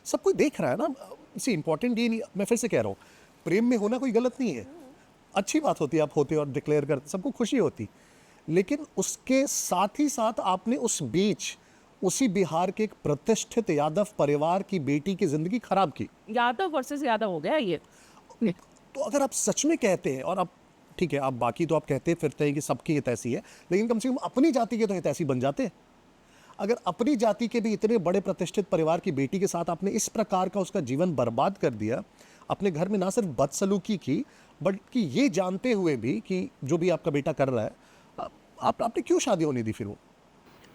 B: सब कोई देख रहा है ना। इसी इंपॉर्टेंट ये नहीं, मैं फिर से कह रहा हूँ, प्रेम में होना कोई गलत नहीं है, अच्छी बात होती है, आप होते और डिक्लेयर करते, सबको खुशी होती। लेकिन उसके साथ ही साथ आपने उस बीच उसी बिहार के एक प्रतिष्ठित यादव परिवार की बेटी की जिंदगी खराब की।
A: यादव वर्सेस यादव हो गया ये।
B: तो अगर आप सच में कहते हैं, और आप ठीक है, आप बाकी तो आप कहते फिरते हैं कि सबकी हित ऐसी है, लेकिन कम से कम अपनी जाति के तो हित ऐसी बन जाते हैं। अगर अपनी जाति के भी इतने बड़े प्रतिष्ठित परिवार की बेटी के साथ आपने इस प्रकार का उसका जीवन बर्बाद कर दिया, अपने घर में ना सिर्फ बदसलूकी की, बल्कि ये जानते हुए भी कि जो भी आपका बेटा कर रहा है, आपने क्यों शादी होने दी फिर वो?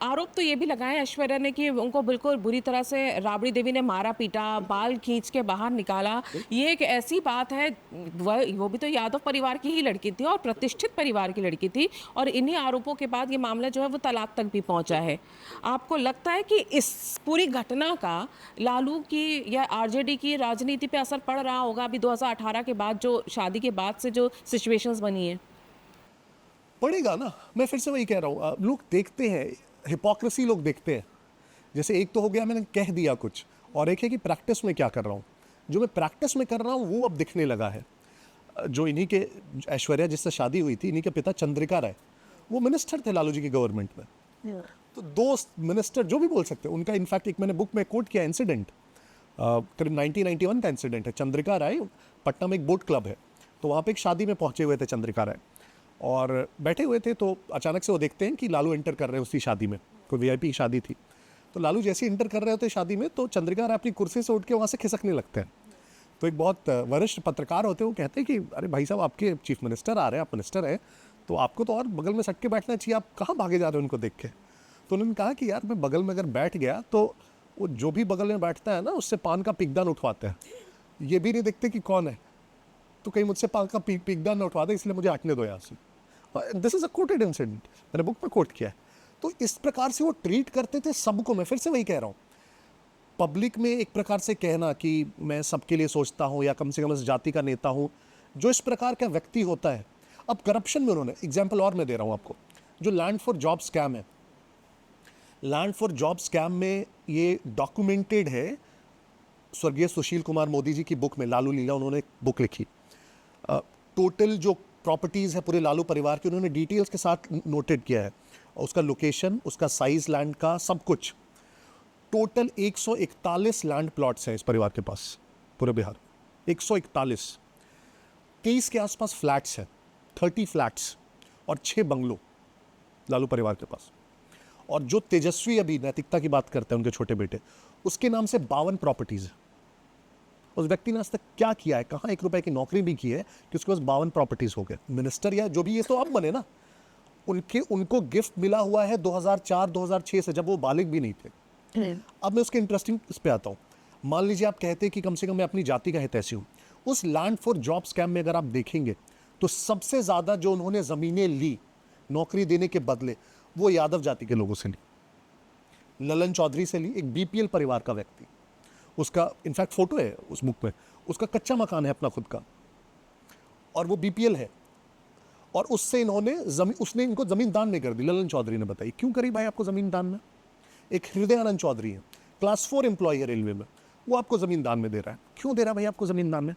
A: आरोप तो ये भी लगाए ऐश्वर्या ने कि उनको बिल्कुल बुरी तरह से राबड़ी देवी ने मारा पीटा, बाल खींच के बाहर निकाला। ये एक ऐसी बात है, वो भी तो यादव परिवार की ही लड़की थी और प्रतिष्ठित परिवार की लड़की थी, और इन्हीं आरोपों के बाद ये मामला जो है वो तलाक तक भी पहुंचा है। आपको लगता है कि इस पूरी घटना का लालू की या आरजेडी की राजनीति पे असर पड़ रहा होगा अभी 2018 के बाद, जो शादी के बाद से जो सिचुएशंस बनी है?
B: पड़ेगा ना, मैं फिर से वही कह रहा हूँ, लोग देखते हैं, हिपोक्रेसी लोग देखते हैं। जैसे एक तो हो गया मैंने कह दिया कुछ, और एक है कि प्रैक्टिस में क्या कर रहा हूँ। जो मैं प्रैक्टिस में कर रहा हूँ वो अब दिखने लगा है। जो इन्हीं के ऐश्वर्या जिससे शादी हुई थी, इन्हीं के पिता चंद्रिका राय, वो मिनिस्टर थे लालू जी की गवर्नमेंट में। तो दो मिनिस्टर जो भी बोल सकते हैं उनका, इनफैक्ट एक मैंने बुक में कोट किया इंसिडेंट, करीब 1991 का इंसिडेंट है। चंद्रिका राय, पटना में एक बोट क्लब है, तो वहाँ पे एक शादी में पहुंचे हुए थे चंद्रिका राय, और बैठे हुए थे, तो अचानक से वो देखते हैं कि लालू एंटर कर रहे हैं उसी शादी में। कोई वीआईपी शादी थी, तो लालू जैसे एंटर कर रहे होते शादी में, तो चंद्रिका राय अपनी कुर्सी से उठ के वहाँ से खिसकने लगते हैं। तो एक बहुत वरिष्ठ पत्रकार होते हैं, वो कहते हैं कि अरे भाई साहब, आपके चीफ मिनिस्टर आ रहे हैं, आप मिनिस्टर हैं, तो आपको तो और बगल में सट के बैठना चाहिए, आप कहाँ भागे जा रहे हो उनको देख के। तो उन्होंने कहा कि यार मैं बगल में अगर बैठ गया तो वो जो भी बगल में बैठता है ना, उससे पान का पिकदान उठवाते हैं, ये भी नहीं देखते कि कौन है, तो कहीं मुझसे पान का पिकदान न उठवा दे, इसलिए मुझे हटने दो यहाँ से। This is a coated incident, मैंने बुक में कोट किया है। तो इस प्रकार से वो ट्रीट करते थे सबको। मैं फिर से वही कह रहा हूँ, पब्लिक में एक प्रकार से कहना कि मैं सबके लिए सोचता हूँ या कम से कम इस जाति का नेता हूँ, जो इस प्रकार का व्यक्ति होता है। अब करप्शन में उन्होंने एग्जाम्पल और मैं दे रहा हूँ आपको, जो लैंड फॉर जॉब स्कैम है, लैंड फॉर जॉब स्कैम में ये डॉक्यूमेंटेड है। स्वर्गीय सुशील कुमार मोदी जी की बुक में, लालू लीला, उन्होंने एक बुक लिखी, टोटल जो प्रॉपर्टीज़ है पूरे लालू परिवार की, उन्होंने डिटेल्स के साथ नोटेड किया है, उसका लोकेशन, उसका साइज लैंड का, सब कुछ। टोटल 141 लैंड प्लॉट्स हैं इस परिवार के पास पूरे बिहार, 141। 23 के आसपास फ्लैट्स हैं, 30 फ्लैट्स, और 6 बंगलो लालू परिवार के पास। और जो तेजस्वी अभी नैतिकता की बात करते हैं, उनके छोटे बेटे, उसके नाम से 52 प्रॉपर्टीज़ है। उस व्यक्ति ने आज तक क्या किया है, कहाँ 1 रुपए की नौकरी भी की है कि उसके पास 52 प्रॉपर्टीज़ हो गए। मिनिस्टर या जो भी, ये तो अब बने ना, उनको गिफ्ट मिला हुआ है 2004-2006 से, जब वो बालिग भी नहीं थे। अब मैं उसके इंटरेस्टिंग इस पे आता हूँ। मान लीजिए आप कहते हैं कि कम से कम मैं अपनी जाति का हितैषी हूँ। उस लैंड फॉर जॉब स्कैम में अगर आप देखेंगे तो सबसे ज़्यादा जो उन्होंने ज़मीनें ली नौकरी देने के बदले, वो यादव जाति के लोगों से ली। ललन चौधरी से ली, एक बीपीएल परिवार का व्यक्ति, उसका इनफैक्ट फोटो है उस बुक में, उसका कच्चा मकान है अपना खुद का, और वो बीपीएल है। और उससे इन्होंने उसने इनको ज़मीन दान नहीं कर दी। ललन चौधरी ने बताई क्यों करी भाई आपको ज़मीन दान में। एक हृदयानंद चौधरी है, क्लास 4 एम्प्लॉय है रेलवे में, वो आपको ज़मीन दान में दे रहा है। क्यों दे रहा है भाई आपको ज़मीन दान में?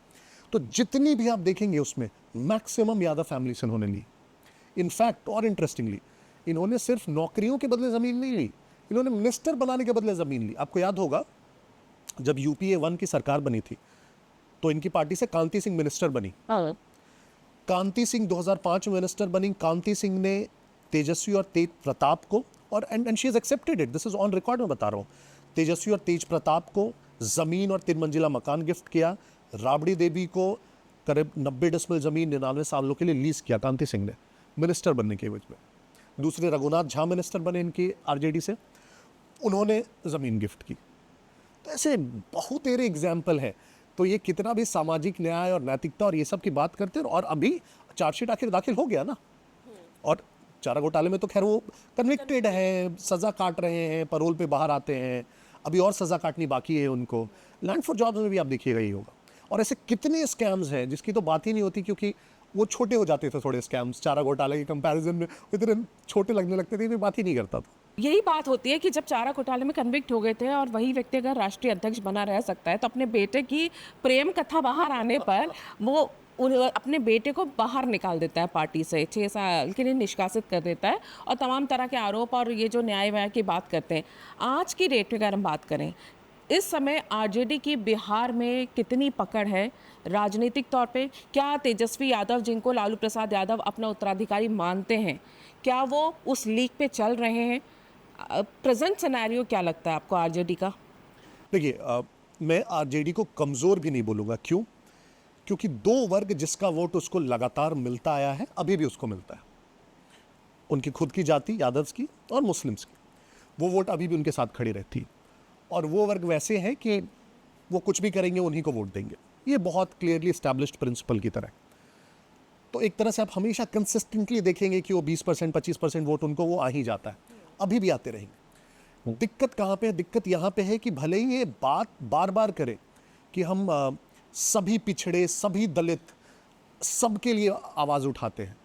B: तो जितनी भी आप देखेंगे उसमें मैक्सिमम यादव फैमिली से उन्होंने ली। इनफैक्ट और इंटरेस्टिंगली, इन्होंने सिर्फ नौकरियों के बदले ज़मीन नहीं ली, इन्होंने मिनिस्टर बनाने के बदले ज़मीन ली। आपको याद होगा जब यूपीए 1 की सरकार बनी थी तो इनकी पार्टी से कांति सिंह मिनिस्टर बनी। कांति सिंह 2005 में मिनिस्टर बनी। कांति सिंह ने तेजस्वी और तेज प्रताप को, और and she is accepted it, this is on record में बता रहा हूँ, तेजस्वी और तेज प्रताप को ज़मीन और 3 मंजिला मकान गिफ्ट किया। राबड़ी देवी को करीब 90 डिसमिल ज़मीन 99 सालों के लिए लीज किया कांति सिंह ने मिनिस्टर बनने के एवज में। दूसरे रघुनाथ झा मिनिस्टर बने इनकी आरजेडी से, उन्होंने ज़मीन गिफ्ट की। तो ऐसे बहुत तेरे एग्जाम्पल हैं। तो ये कितना भी सामाजिक न्याय और नैतिकता और ये सब की बात करते हैं, और अभी चार्जशीट आखिर दाखिल हो गया ना, और चारा घोटाले में तो खैर वो कन्विक्टेड है, सज़ा काट रहे हैं, पैरोल पे बाहर आते हैं, अभी और सज़ा काटनी बाकी है उनको। लैंड फॉर जॉब्स में भी आप देखिएगा यही होगा। और ऐसे कितने स्कैम्स हैं जिसकी तो बात ही नहीं होती, क्योंकि वो छोटे हो जाते थे थोड़े स्कैम्स। चारा घोटाले के कंपैरिजन में इतने छोटे लगने लगते थे, बात ही नहीं करता था।
A: यही बात होती है कि जब चारा घोटाले में कन्विक्ट हो गए थे और वही व्यक्ति अगर राष्ट्रीय अध्यक्ष बना रह सकता है, तो अपने बेटे की प्रेम कथा बाहर आने पर वो अपने बेटे को बाहर निकाल देता है पार्टी से, 6 साल के लिए निष्कासित कर देता है, और तमाम तरह के आरोप और ये जो न्याय व्याय की बात करते हैं। आज की डेट में अगर हम बात करें, इस समय आरजेडी की बिहार में कितनी पकड़ है राजनीतिक तौर पे? क्या तेजस्वी यादव, जिनको लालू प्रसाद यादव अपना उत्तराधिकारी मानते हैं, क्या वो उस लीग पे चल रहे हैं? प्रेजेंट सिनेरियो क्या लगता है आपको आरजेडी का?
B: देखिए, मैं आरजेडी को कमज़ोर भी नहीं बोलूँगा। क्यों? क्योंकि 2 वर्ग जिसका वोट उसको लगातार मिलता आया है, अभी भी उसको मिलता है, उनकी खुद की जाति यादव्स की और मुस्लिम्स की। वो वोट अभी भी उनके साथ खड़ी रहती है। और वो वर्ग वैसे हैं कि वो कुछ भी करेंगे उन्हीं को वोट देंगे। ये बहुत क्लियरली एस्टैब्लिश्ड प्रिंसिपल की तरह है। तो एक तरह से आप हमेशा कंसिस्टेंटली देखेंगे कि वो 20% 25% वोट उनको वो आ ही जाता है, अभी भी आते रहेंगे। दिक्कत कहाँ पे है? दिक्कत यहाँ पे है कि भले ही ये बात बार बार करे कि हम सभी पिछड़े, सभी दलित, सबके लिए आवाज़ उठाते हैं,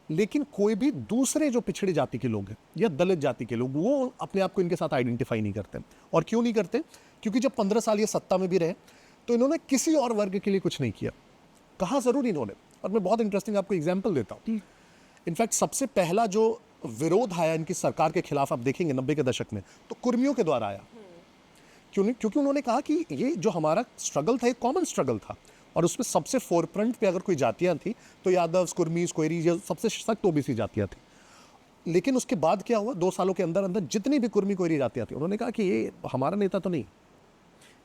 B: लेकिन कोई भी दूसरे जो पिछड़ी जाति के लोग हैं या दलित जाति के लोग, वो अपने आप को इनके साथ आइडेंटिफाई नहीं करते। और क्यों नहीं करते? क्योंकि जब 15 साल ये सत्ता में भी रहे तो इन्होंने किसी और वर्ग के लिए कुछ नहीं किया। कहा ज़रूर इन्होंने, और मैं बहुत इंटरेस्टिंग आपको एग्जाम्पल देता हूँ। इनफैक्ट सबसे पहला जो विरोध आया इनकी सरकार के खिलाफ, आप देखेंगे 90 के दशक में, तो कुर्मियों के द्वारा आया। क्यों नहीं? क्योंकि उन्होंने कहा कि ये जो हमारा स्ट्रगल था, एक कॉमन स्ट्रगल था, और उसमें सबसे फोरफ्रंट पे अगर कोई जातियां थी तो यादव, कुर्मीज, कोयरीज, ये सबसे सख्त ओबीसी जातियां थी। लेकिन उसके बाद क्या हुआ? 2 सालों के अंदर अंदर जितनी भी कुर्मी, कोयरी जातियां थी, उन्होंने कहा कि ये हमारा नेता तो नहीं,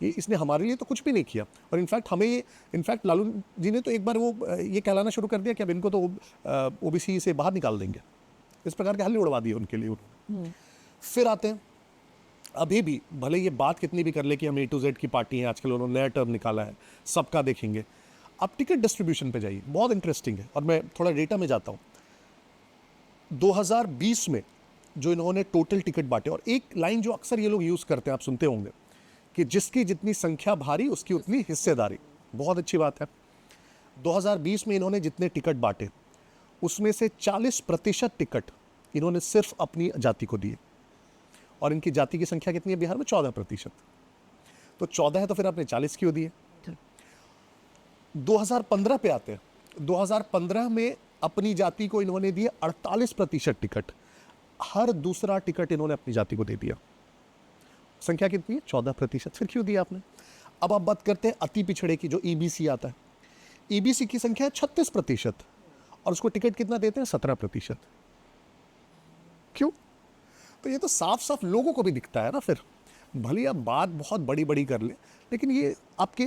B: ये इसने हमारे लिए तो कुछ भी नहीं किया। और इनफैक्ट हमें इनफैक्ट लालू जी ने तो एक बार वो ये कहलाना शुरू कर दिया कि अब इनको तो ओबीसी से बाहर निकाल देंगे। इस प्रकार के हल्ले उड़वा दिए उनके लिए। फिर आते हैं, अभी भी भले ये बात कितनी भी कर ले कि हम A to Z की पार्टी हैं, आजकल उन्होंने नया टर्म निकाला है, सबका देखेंगे। अब टिकट डिस्ट्रीब्यूशन पे जाइए, बहुत इंटरेस्टिंग है, और मैं थोड़ा डेटा में जाता हूँ। 2020 में जो इन्होंने टोटल टिकट बांटे, और एक लाइन जो अक्सर ये लोग यूज़ करते हैं, आप सुनते होंगे, कि जिसकी जितनी संख्या भारी उसकी उतनी हिस्सेदारी। बहुत अच्छी बात है। 2020 में इन्होंने जितने टिकट बांटे उसमें से 40% टिकट इन्होंने सिर्फ अपनी जाति को दिए, और इनकी जाति की संख्या कितनी है बिहार में? 14%। तो 14 है तो फिर आपने 40 क्यों दिए? 2015 पे आते हैं। 2015 में अपनी जाति को इन्होंने दिए 48% टिकट, हर दूसरा टिकट इन्होंने अपनी जाति को दे दिया। संख्या कितनी है? 14%। फिर क्यों दिया आपने? अब आप बात करते हैं अति पिछड़े की, जो ईबीसी आता है। ईबीसी की संख्या है 36%, और उसको टिकट कितना देते हैं? 17%। क्यों? तो ये तो साफ साफ लोगों को भी दिखता है ना। फिर भले आप बात बहुत बड़ी बड़ी कर ले, लेकिन ये आपके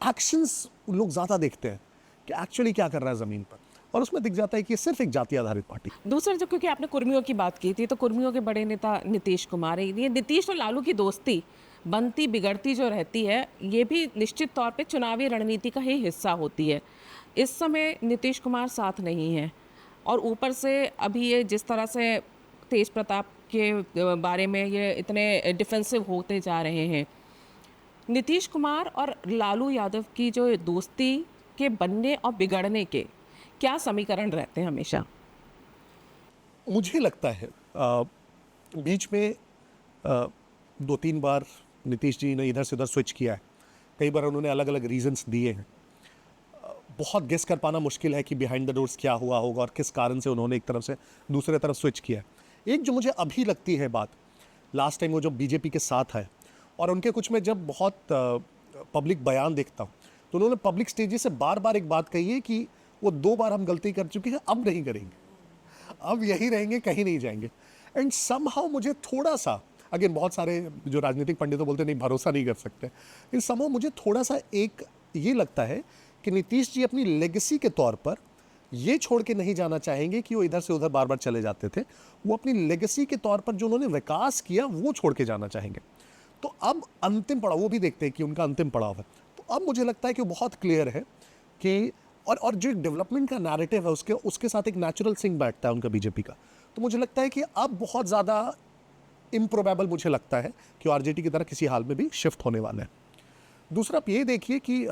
B: एक्शंस लोग ज़्यादा देखते हैं कि एक्चुअली क्या कर रहा है ज़मीन पर, और उसमें दिख जाता है कि ये सिर्फ एक जाति आधारित पार्टी।
A: दूसरा, जो क्योंकि आपने कुर्मियों की बात की थी, तो कुर्मियों के बड़े नेता नीतीश कुमार है। ये नीतीश और लालू की दोस्ती बनती बिगड़ती जो रहती है, ये भी निश्चित तौर पे चुनावी रणनीति का ही हिस्सा होती है। इस समय नीतीश कुमार साथ नहीं है, और ऊपर से अभी ये जिस तरह से तेज प्रताप के बारे में ये इतने डिफेंसिव होते जा रहे हैं, नीतीश कुमार और लालू यादव की जो दोस्ती के बनने और बिगड़ने के क्या समीकरण रहते हैं हमेशा?
B: मुझे लगता है बीच में 2-3 बार नीतीश जी ने इधर से उधर स्विच किया है। कई बार उन्होंने अलग अलग रीजंस दिए हैं। बहुत गेस कर पाना मुश्किल है कि बिहाइंड द डोर्स क्या हुआ होगा और किस कारण से उन्होंने एक तरफ से दूसरे तरफ स्विच किया है। एक जो मुझे अभी लगती है बात, लास्ट टाइम वो जो बीजेपी के साथ है, और उनके कुछ में जब बहुत पब्लिक बयान देखता हूँ, तो उन्होंने पब्लिक स्टेजेस से बार बार एक बात कही है कि वो 2 बार हम गलती कर चुके हैं, अब नहीं करेंगे, अब यही रहेंगे, कहीं नहीं जाएंगे। एंड समहाउ मुझे थोड़ा सा, अगेन बहुत सारे जो राजनीतिक पंडित बोलते नहीं, भरोसा नहीं कर सकते, इन समहाउ मुझे थोड़ा सा एक ये लगता है कि नीतीश जी अपनी लेगेसी के तौर पर ये छोड़ के नहीं जाना चाहेंगे कि वो इधर से उधर बार बार चले जाते थे। वो अपनी लेगेसी के तौर पर जो उन्होंने विकास किया वो छोड़ के जाना चाहेंगे। तो अब अंतिम पड़ाव, वो भी देखते हैं कि उनका अंतिम पड़ाव है, तो अब मुझे लगता है कि वो बहुत क्लियर है कि और जो डेवलपमेंट का नैरेटिव है उसके साथ एक नेचुरल सिंक बैठता है उनका बीजेपी का। तो मुझे लगता है कि अब बहुत ज़्यादा इम्प्रोबेबल मुझे लगता है कि आरजेडी की तरह किसी हाल में भी शिफ्ट होने वाला है। दूसरा, आप ये देखिए कि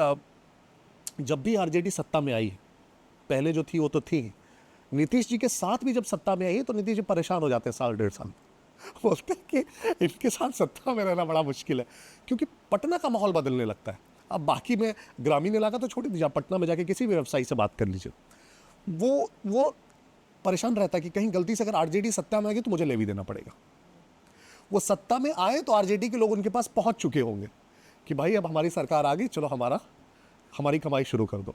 B: जब भी आरजेडी सत्ता में आई, पहले जो थी वो तो थी, नीतीश जी के साथ भी जब सत्ता में आई तो नीतीश जी परेशान हो जाते हैं 1.5 साल। बोलते हैं कि इनके साथ सत्ता में रहना बड़ा मुश्किल है, क्योंकि पटना का माहौल बदलने लगता है। अब बाकी में ग्रामीण इलाका तो छोड़ दीजिए, पटना में जाके किसी भी व्यवसायी से बात कर लीजिए, वो परेशान रहता है कि कहीं गलती से अगर आरजेडी सत्ता में आ गई तो मुझे लेवी देना पड़ेगा। वो सत्ता में आए तो आरजेडी के लोग उनके पास पहुंच चुके होंगे कि भाई अब हमारी सरकार आ गई, चलो हमारी कमाई शुरू कर दो।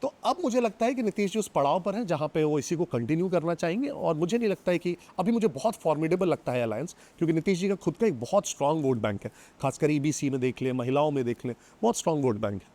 B: तो अब मुझे लगता है कि नीतीश जी उस पड़ाव पर हैं जहां पे वो इसी को कंटिन्यू करना चाहेंगे, और मुझे नहीं लगता है कि अभी मुझे बहुत फॉर्मिडेबल लगता है अलायंस, क्योंकि नीतीश जी का खुद का एक बहुत स्ट्रांग वोट बैंक है, खासकर ईबीसी में देख लें, महिलाओं में देख लें, बहुत स्ट्रांग वोट बैंक है।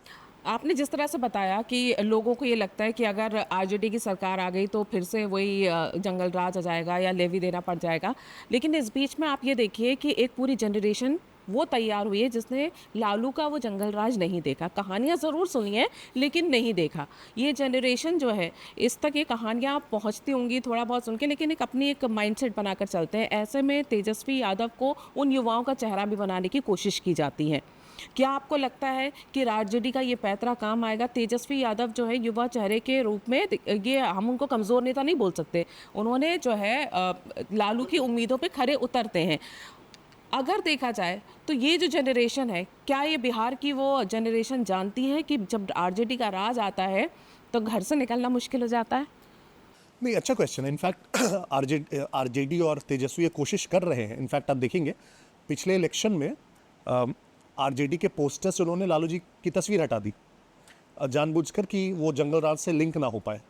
A: आपने जिस तरह से बताया कि लोगों को ये लगता है कि अगर आरजेडी की सरकार आ गई तो फिर से वही जंगल राज आ जाएगा या लेवी देना पड़ जाएगा, लेकिन इस बीच में आप ये देखिए कि एक पूरी जनरेशन वो तैयार हुई है जिसने लालू का वो जंगल राज नहीं देखा। कहानियाँ ज़रूर सुनी है लेकिन नहीं देखा। ये जनरेशन जो है इस तक ये कहानियाँ पहुँचती होंगी थोड़ा बहुत सुन के, लेकिन एक अपनी एक माइंडसेट बनाकर चलते हैं। ऐसे में तेजस्वी यादव को उन युवाओं का चेहरा भी बनाने की कोशिश की जाती है। क्या आपको लगता है कि आरजेडी का ये पैतरा काम आएगा? तेजस्वी यादव जो है युवा चेहरे के रूप में, ये हम उनको कमज़ोर नेता नहीं बोल सकते, उन्होंने जो है लालू की उम्मीदों पे खरे उतरते हैं। अगर देखा जाए तो ये जो जनरेशन है, क्या ये बिहार की वो जनरेशन जानती है कि जब आरजेडी का राज आता है तो घर से निकलना मुश्किल हो जाता है?
B: नहीं, अच्छा क्वेश्चन है। इनफैक्ट आरजेडी और तेजस्वी ये कोशिश कर रहे हैं। इनफैक्ट आप देखेंगे पिछले इलेक्शन में आरजेडी के पोस्टर से उन्होंने लालू जी की तस्वीर हटा दी जानबूझकर कि वो जंगल राज से लिंक ना हो पाए,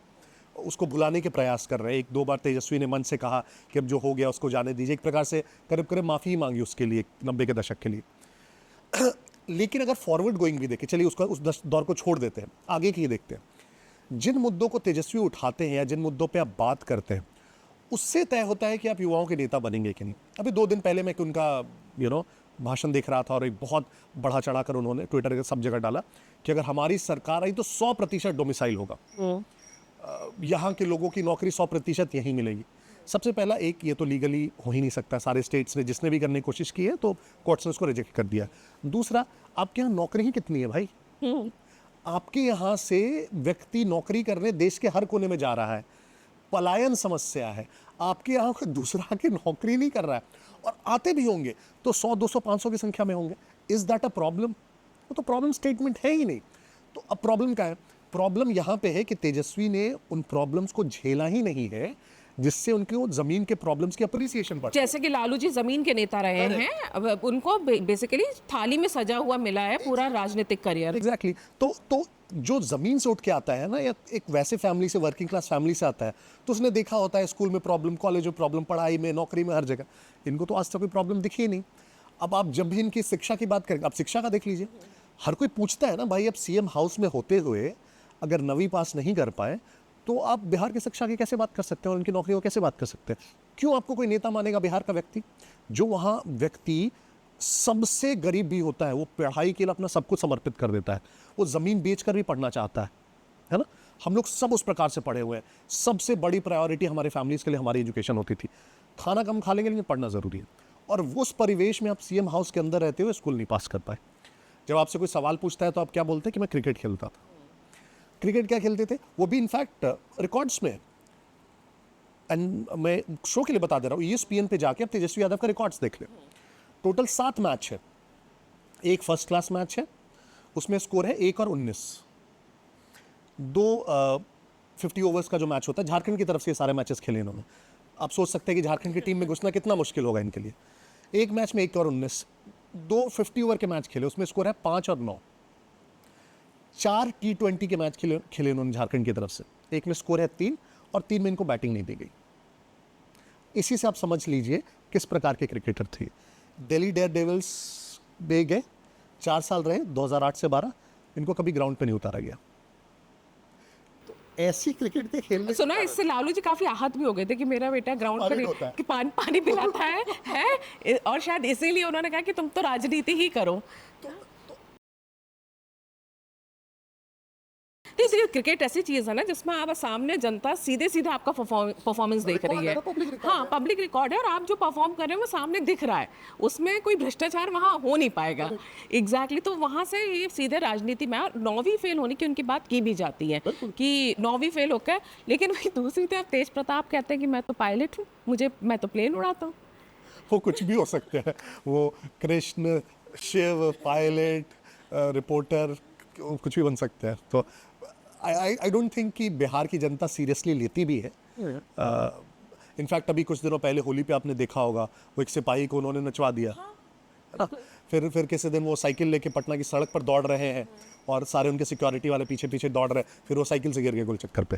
B: उसको भुलाने के प्रयास कर रहे हैं। एक दो बार तेजस्वी ने मन से कहा कि अब जो हो गया उसको जाने दीजिए, एक प्रकार से करीब करीब माफ़ी ही मांगी उसके लिए 90 के दशक के लिए। लेकिन अगर फॉरवर्ड गोइंग भी देखें, चलिए उसका उस दौर को छोड़ देते हैं, आगे की देखते हैं। जिन मुद्दों को तेजस्वी उठाते हैं या जिन मुद्दों पे आप बात करते हैं, उससे तय होता है कि आप युवाओं के नेता बनेंगे कि नहीं। अभी 2 दिन पहले मैं उनका भाषण देख रहा था और एक बहुत बढ़ा चढ़ा कर उन्होंने ट्विटर के सब जगह डाला कि अगर हमारी सरकार आई तो 100% डोमिसाइल होगा, यहाँ के लोगों की नौकरी 100% यहीं मिलेगी। सबसे पहला, एक ये तो लीगली हो ही नहीं सकता। सारे स्टेट्स ने जिसने भी करने की कोशिश की है तो कोर्ट्स ने उसको रिजेक्ट कर दिया। दूसरा, आपके यहाँ नौकरी ही कितनी है भाई? आपके यहाँ से व्यक्ति नौकरी करने देश के हर कोने में जा रहा है, पलायन समस्या है। आपके यहाँ कोई दूसरा आके नौकरी नहीं कर रहा है, और आते भी होंगे तो 100, 200, 500 की संख्या में होंगे। Is that a problem? वो तो प्रॉब्लम स्टेटमेंट है ही नहीं। तो अब प्रॉब्लम क्या है? प्रॉब्लम यहाँ पे है कि तेजस्वी ने उन प्रॉब्लम्स को झेला ही नहीं है, जिससे उनके वो जमीन के प्रॉब्लम्स की अप्रिसिएशन बढ़।
A: जैसे कि लालू जी जमीन के नेता रहे हैं, अब उनको बेसिकली थाली में सजा हुआ मिला है पूरा राजनीतिक करियर।
B: एग्जैक्टली। तो जो जमीन से उठ के आता है ना, या एक वैसे फैमिली से, वर्किंग क्लास फैमिली से आता है, तो उसने देखा होता है स्कूल में प्रॉब्लम, कॉलेज में प्रॉब्लम, पढ़ाई में, नौकरी में, हर जगह। इनको तो आज तक कोई प्रॉब्लम दिखी ही नहीं। अब आप जब भी इनकी शिक्षा की बात करें, आप शिक्षा का देख लीजिए। हर कोई पूछता है ना भाई, अब सीएम हाउस में होते हुए अगर 9वीं पास नहीं कर पाए तो आप बिहार की शिक्षा की कैसे बात कर सकते हैं और उनकी नौकरी को कैसे बात कर सकते हैं? क्यों आपको कोई नेता मानेगा बिहार का व्यक्ति? जो वहाँ व्यक्ति सबसे गरीब भी होता है, वो पढ़ाई के लिए अपना सब कुछ समर्पित कर देता है, वो ज़मीन बेचकर भी पढ़ना चाहता है ना? हम लोग सब उस प्रकार से पढ़े हुए हैं। सबसे बड़ी प्रायोरिटी हमारे फैमिलीज़ के लिए हमारी एजुकेशन होती थी। खाना कम खा लेंगे लेकिन पढ़ना ज़रूरी है। और उस परिवेश में आप सीएम हाउस के अंदर रहते हुए स्कूल नहीं पास कर पाए। जब आपसे कोई सवाल पूछता है तो आप क्या बोलते हैं कि मैं क्रिकेट खेलता था। क्रिकेट क्या खेलते थे? वो भी इनफैक्ट रिकॉर्ड्स में। एंड मैं शो के लिए बता दे रहा हूँ, ESPN पे जाके आप तेजस्वी यादव का रिकॉर्ड्स देख लें। टोटल 7 मैच है, एक फर्स्ट क्लास मैच है, उसमें स्कोर है 1 और 19। 2 50 ओवर्स का जो मैच होता है, झारखंड की तरफ से ये सारे मैचेस खेले इन्होंने। आप सोच सकते हैं कि झारखंड की टीम में घुसना कितना मुश्किल होगा इनके लिए। एक मैच में 1 और 19, 2 50 ओवर के मैच खेले, उसमें स्कोर है 5 और 9। 4 T20 के मैच खेले इन्होंने झारखंड की तरफ से, एक में स्कोर है 3 और 3 में इनको बैटिंग नहीं दी गई। इसी से आप समझ लीजिए किस प्रकार के क्रिकेटर थे। दिल्ली डेयर डेविल्स में गए, 4 साल रहे, 2008 से 12, इनको कभी ग्राउंड पे नहीं उतारा गया। तो ऐसी क्रिकेट के खेलने
A: सुना, इससे लालू जी काफी आहत भी हो गए थे कि मेरा बेटा ग्राउंड पर कि पानी पिलाता है और शायद इसीलिए उन्होंने कहा कि तुम तो राजनीति ही करो। देखिए, क्रिकेट ऐसी चीज है ना जिसमें आप सामने जनता सीधे सीधे आपका परफॉर्मेंस देख रही है। हाँ, पब्लिक रिकॉर्ड है और आप जो परफॉर्म कर रहे हैं वो सामने दिख रहा है, उसमें कोई भ्रष्टाचार वहाँ हो नहीं पाएगा। एग्जैक्टली। तो वहाँ से ये सीधे राजनीति में 9वीं फेल होने की उनकी बात की भी जाती है कि 9वीं फेल होकर, लेकिन वही दूसरी तरफ तेज प्रताप कहते हैं कि मैं तो पायलट हूँ, मैं तो प्लेन उड़ाता हूँ।
B: वो कुछ भी हो सकते हैं, वो कृष्ण, शिव, पायलट, रिपोर्टर, कुछ भी बन सकते हैं। तो आई डोंट थिंक कि बिहार की जनता सीरियसली लेती भी है। इनफैक्ट अभी कुछ दिनों पहले होली पे आपने देखा होगा, वो एक सिपाही को उन्होंने नचवा दिया, है ना? फिर किसी दिन वो साइकिल लेके पटना की सड़क पर दौड़ रहे हैं और सारे उनके सिक्योरिटी वाले पीछे पीछे दौड़ रहे हैं, फिर वो साइकिल से गिर गए गोल चक्कर पे।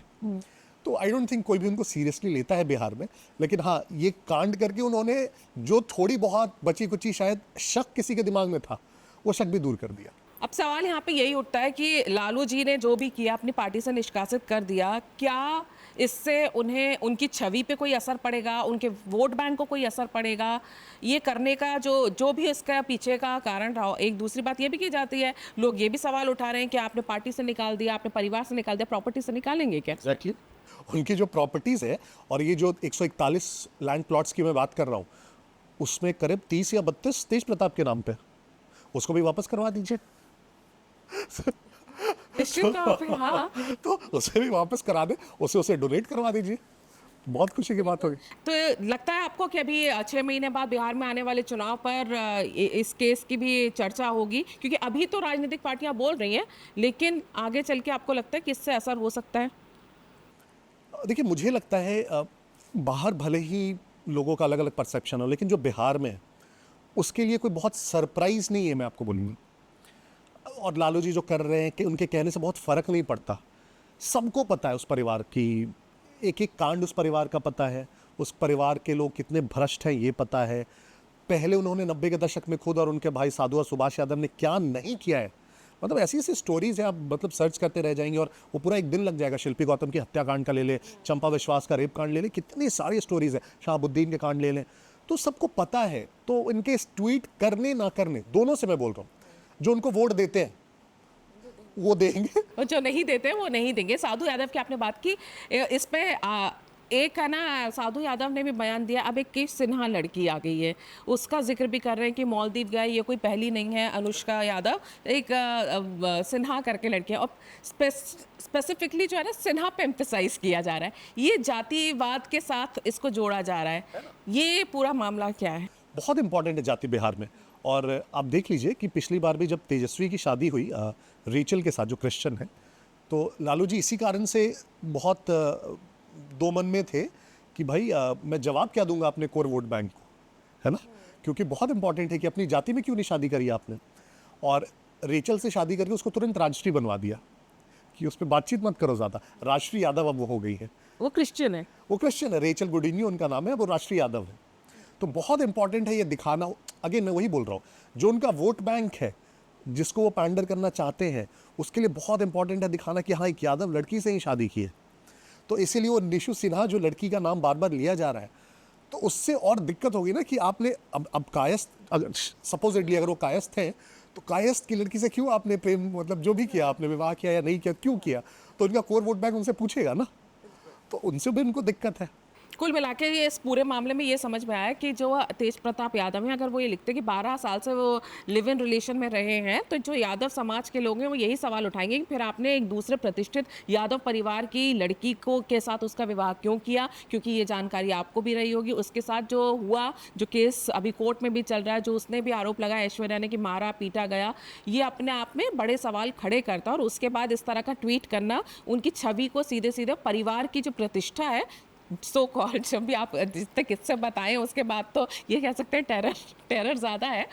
B: तो आई डोंट थिंक कोई भी उनको सीरियसली लेता है बिहार में। लेकिन हाँ, ये कांड करके उन्होंने जो थोड़ी बहुत बची कुची शायद शक किसी के दिमाग में था, वो शक भी दूर कर दिया।
A: अब सवाल यहाँ पे यही उठता है कि लालू जी ने जो भी किया अपनी पार्टी से निष्कासित कर दिया, क्या इससे उन्हें उनकी छवि पे कोई असर पड़ेगा, उनके वोट बैंक को कोई असर पड़ेगा? ये करने का जो भी इसका पीछे का कारण रहा हो। एक दूसरी बात ये भी की जाती है, लोग ये भी सवाल उठा रहे हैं कि आपने पार्टी से निकाल दिया, आपने परिवार से निकाल दिया, प्रॉपर्टी से निकालेंगे क्या?
B: एग्जैक्टली उनकी जो प्रॉपर्टीज है और ये जो 141 लैंड प्लॉट्स की मैं बात कर रहा हूँ, उसमें करीब 30 या 32 तेज प्रताप के नाम पे, उसको भी वापस करवा दीजिए।
A: निश्चित तौर पे, हाँ।
B: तो उसे भी वापस करा दे, उसे डोनेट करवा दीजिए, बहुत खुशी की बात होगी।
A: तो लगता है आपको कि अभी 6 महीने बाद बिहार में आने वाले चुनाव पर इस केस की भी चर्चा होगी? क्योंकि अभी तो राजनीतिक पार्टियां बोल रही हैं, लेकिन आगे चल के आपको लगता है कि इससे असर हो सकता है?
B: देखिए, मुझे लगता है बाहर भले ही लोगों का अलग अलग परसेप्शन हो, लेकिन जो बिहार में है उसके लिए कोई बहुत सरप्राइज नहीं है, मैं आपको बोलूँगा। और लालू जी जो कर रहे हैं कि उनके कहने से बहुत फ़र्क नहीं पड़ता। सबको पता है उस परिवार की, एक एक कांड उस परिवार का पता है, उस परिवार के लोग कितने भ्रष्ट हैं ये पता है। पहले उन्होंने 90 के दशक में खुद और उनके भाई साधु और सुभाष यादव ने क्या नहीं किया है, मतलब ऐसी ऐसी स्टोरीज हैं, आप मतलब सर्च करते रह जाएंगे और वो पूरा एक दिन लग जाएगा। शिल्पी गौतम की हत्याकांड का ले लें, चंपा विश्वास का रेप कांड ले लें, कितनी सारी स्टोरीज है, शहाबुद्दीन के कांड ले लें, तो सबको पता है। तो इनके ट्वीट करने ना करने दोनों से मैं बोल रहा हूँ, जो उनको वोट देते हैं वो देंगे
A: और जो नहीं देते वो नहीं देंगे। साधु यादव की आपने बात की, इस पे एक है ना, साधु यादव ने भी बयान दिया। अब एक किस सिन्हा लड़की आ गई है, उसका जिक्र भी कर रहे हैं कि मालदीव गए, ये कोई पहली नहीं है। अनुष्का यादव एक सिन्हा करके लड़की है, और स्पेसिफिकली जो है ना सिन्हा पे एम्फेसाइज किया जा रहा है, ये जातिवाद के साथ इसको जोड़ा जा रहा है। ये पूरा मामला क्या है?
B: बहुत इंपॉर्टेंट है जाति बिहार में। और आप देख लीजिए कि पिछली बार भी जब तेजस्वी की शादी हुई रेचल के साथ, जो क्रिश्चियन है, तो लालू जी इसी कारण से बहुत दो मन में थे कि भाई मैं जवाब क्या दूंगा अपने कोर वोट बैंक को, है ना, क्योंकि बहुत इंपॉर्टेंट है कि अपनी जाति में क्यों नहीं शादी करी आपने। और रेचल से शादी करके उसको तुरंत राजश्री बनवा दिया कि उस पर बातचीत मत करो ज़्यादा। राजश्री यादव अब वो हो गई है,
A: वो क्रिश्चियन है,
B: रेचल गुडिन्यू उनका नाम है, वो राजश्री यादव है। तो बहुत इंपॉर्टेंट है ये दिखाना। अगेन मैं वही बोल रहा हूँ, जो उनका वोट बैंक है, जिसको वो पैंडर करना चाहते हैं, उसके लिए बहुत इंपॉर्टेंट है दिखाना कि हाँ, एक यादव लड़की से ही शादी की है। तो इसीलिए वो निशु सिन्हा जो लड़की का नाम बार बार लिया जा रहा है, तो उससे और दिक्कत होगी ना कि आपने अब कायस्थ, अगर सपोजिटली अगर वो कायस्थ हैं, तो कायस्थ की लड़की से क्यों आपने प्रेम, मतलब जो भी किया आपने, विवाह किया या नहीं किया, क्यों किया, तो उनका कोर वोट बैंक उनसे पूछेगा ना, तो उनसे भी उनको दिक्कत है।
A: कुल मिला के ये इस पूरे मामले में ये समझ में आया कि जो तेज प्रताप यादव हैं, अगर वो ये लिखते कि 12 साल से वो लिव इन रिलेशन में रहे हैं, तो जो यादव समाज के लोग हैं वो यही सवाल उठाएंगे कि फिर आपने एक दूसरे प्रतिष्ठित यादव परिवार की लड़की को के साथ उसका विवाह क्यों किया, क्योंकि ये जानकारी आपको भी रही होगी। उसके साथ जो हुआ, जो केस अभी कोर्ट में भी चल रहा है, जो उसने भी आरोप लगाया ऐश्वर्या ने कि मारा पीटा गया, ये अपने आप में बड़े सवाल खड़े करता है। और उसके बाद इस तरह का ट्वीट करना उनकी छवि को सीधे सीधे परिवार की जो प्रतिष्ठा है, सो कॉल्ड, जब भी आप जितने किस्से बताएं उसके बाद तो ये कह सकते हैं टेरर ज़्यादा है,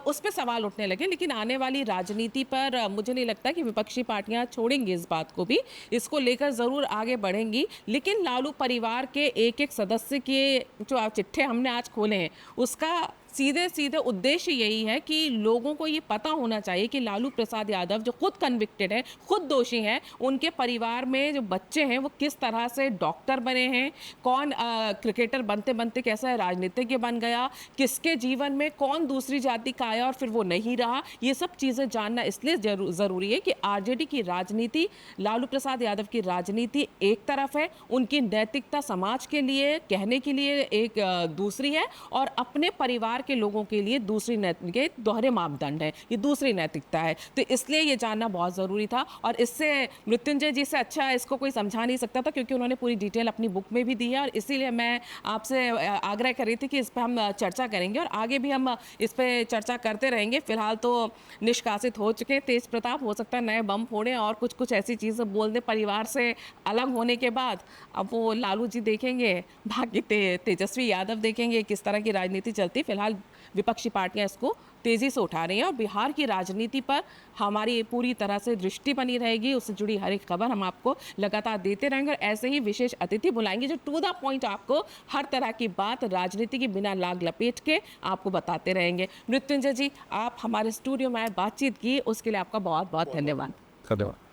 A: उस पर सवाल उठने लगे। लेकिन आने वाली राजनीति पर मुझे नहीं लगता कि विपक्षी पार्टियां छोड़ेंगी इस बात को भी, इसको लेकर ज़रूर आगे बढ़ेंगी। लेकिन लालू परिवार के एक एक सदस्य के जो चिट्ठे हमने आज खोले हैं, उसका सीधे सीधे उद्देश्य यही है कि लोगों को ये पता होना चाहिए कि लालू प्रसाद यादव जो खुद कन्विक्टेड है, खुद दोषी हैं, उनके परिवार में जो बच्चे हैं वो किस तरह से डॉक्टर बने हैं, कौन क्रिकेटर बनते बनते कैसा राजनीतिज्ञ बन गया, किसके जीवन में कौन दूसरी जाति का आया और फिर वो नहीं रहा। ये सब चीज़ें जानना इसलिए ज़रूरी है कि आरजेडी की राजनीति, लालू प्रसाद यादव की राजनीति एक तरफ है, उनकी नैतिकता समाज के लिए कहने के लिए एक दूसरी है, और अपने परिवार के लोगों के लिए दूसरी नैतिक, दोहरे मापदंड है, ये दूसरी नैतिकता है। तो इसलिए ये जानना बहुत ज़रूरी था, और इससे मृत्युंजय जी से अच्छा इसको कोई समझा नहीं सकता था, क्योंकि उन्होंने पूरी डिटेल अपनी बुक में भी दी है। और इसीलिए मैं आपसे आग्रह कर रही थी कि इस पर हम चर्चा करेंगे और आगे भी हम इस पर चर्चा करते रहेंगे। फिलहाल तो निष्कासित हो चुके तेज प्रताप, हो सकता है नए बम फोड़े और कुछ कुछ ऐसी चीज़ें बोल दे परिवार से अलग होने के बाद। अब वो लालू जी देखेंगे, बाकी तेजस्वी यादव देखेंगे किस तरह की राजनीति चलती। फिलहाल विपक्षी पार्टियां इसको तेज़ी से उठा रही हैं और बिहार की राजनीति पर हमारी पूरी तरह से दृष्टि बनी रहेगी। उससे जुड़ी हर एक खबर हम आपको लगातार देते रहेंगे और ऐसे ही विशेष अतिथि बुलाएंगे जो टू द पॉइंट आपको हर तरह की बात राजनीति की बिना लाग लपेट के आपको बताते रहेंगे। मृत्युंजय जी, आप हमारे स्टूडियो में आए, बातचीत की, उसके लिए आपका बहुत बहुत धन्यवाद।
B: धन्यवाद।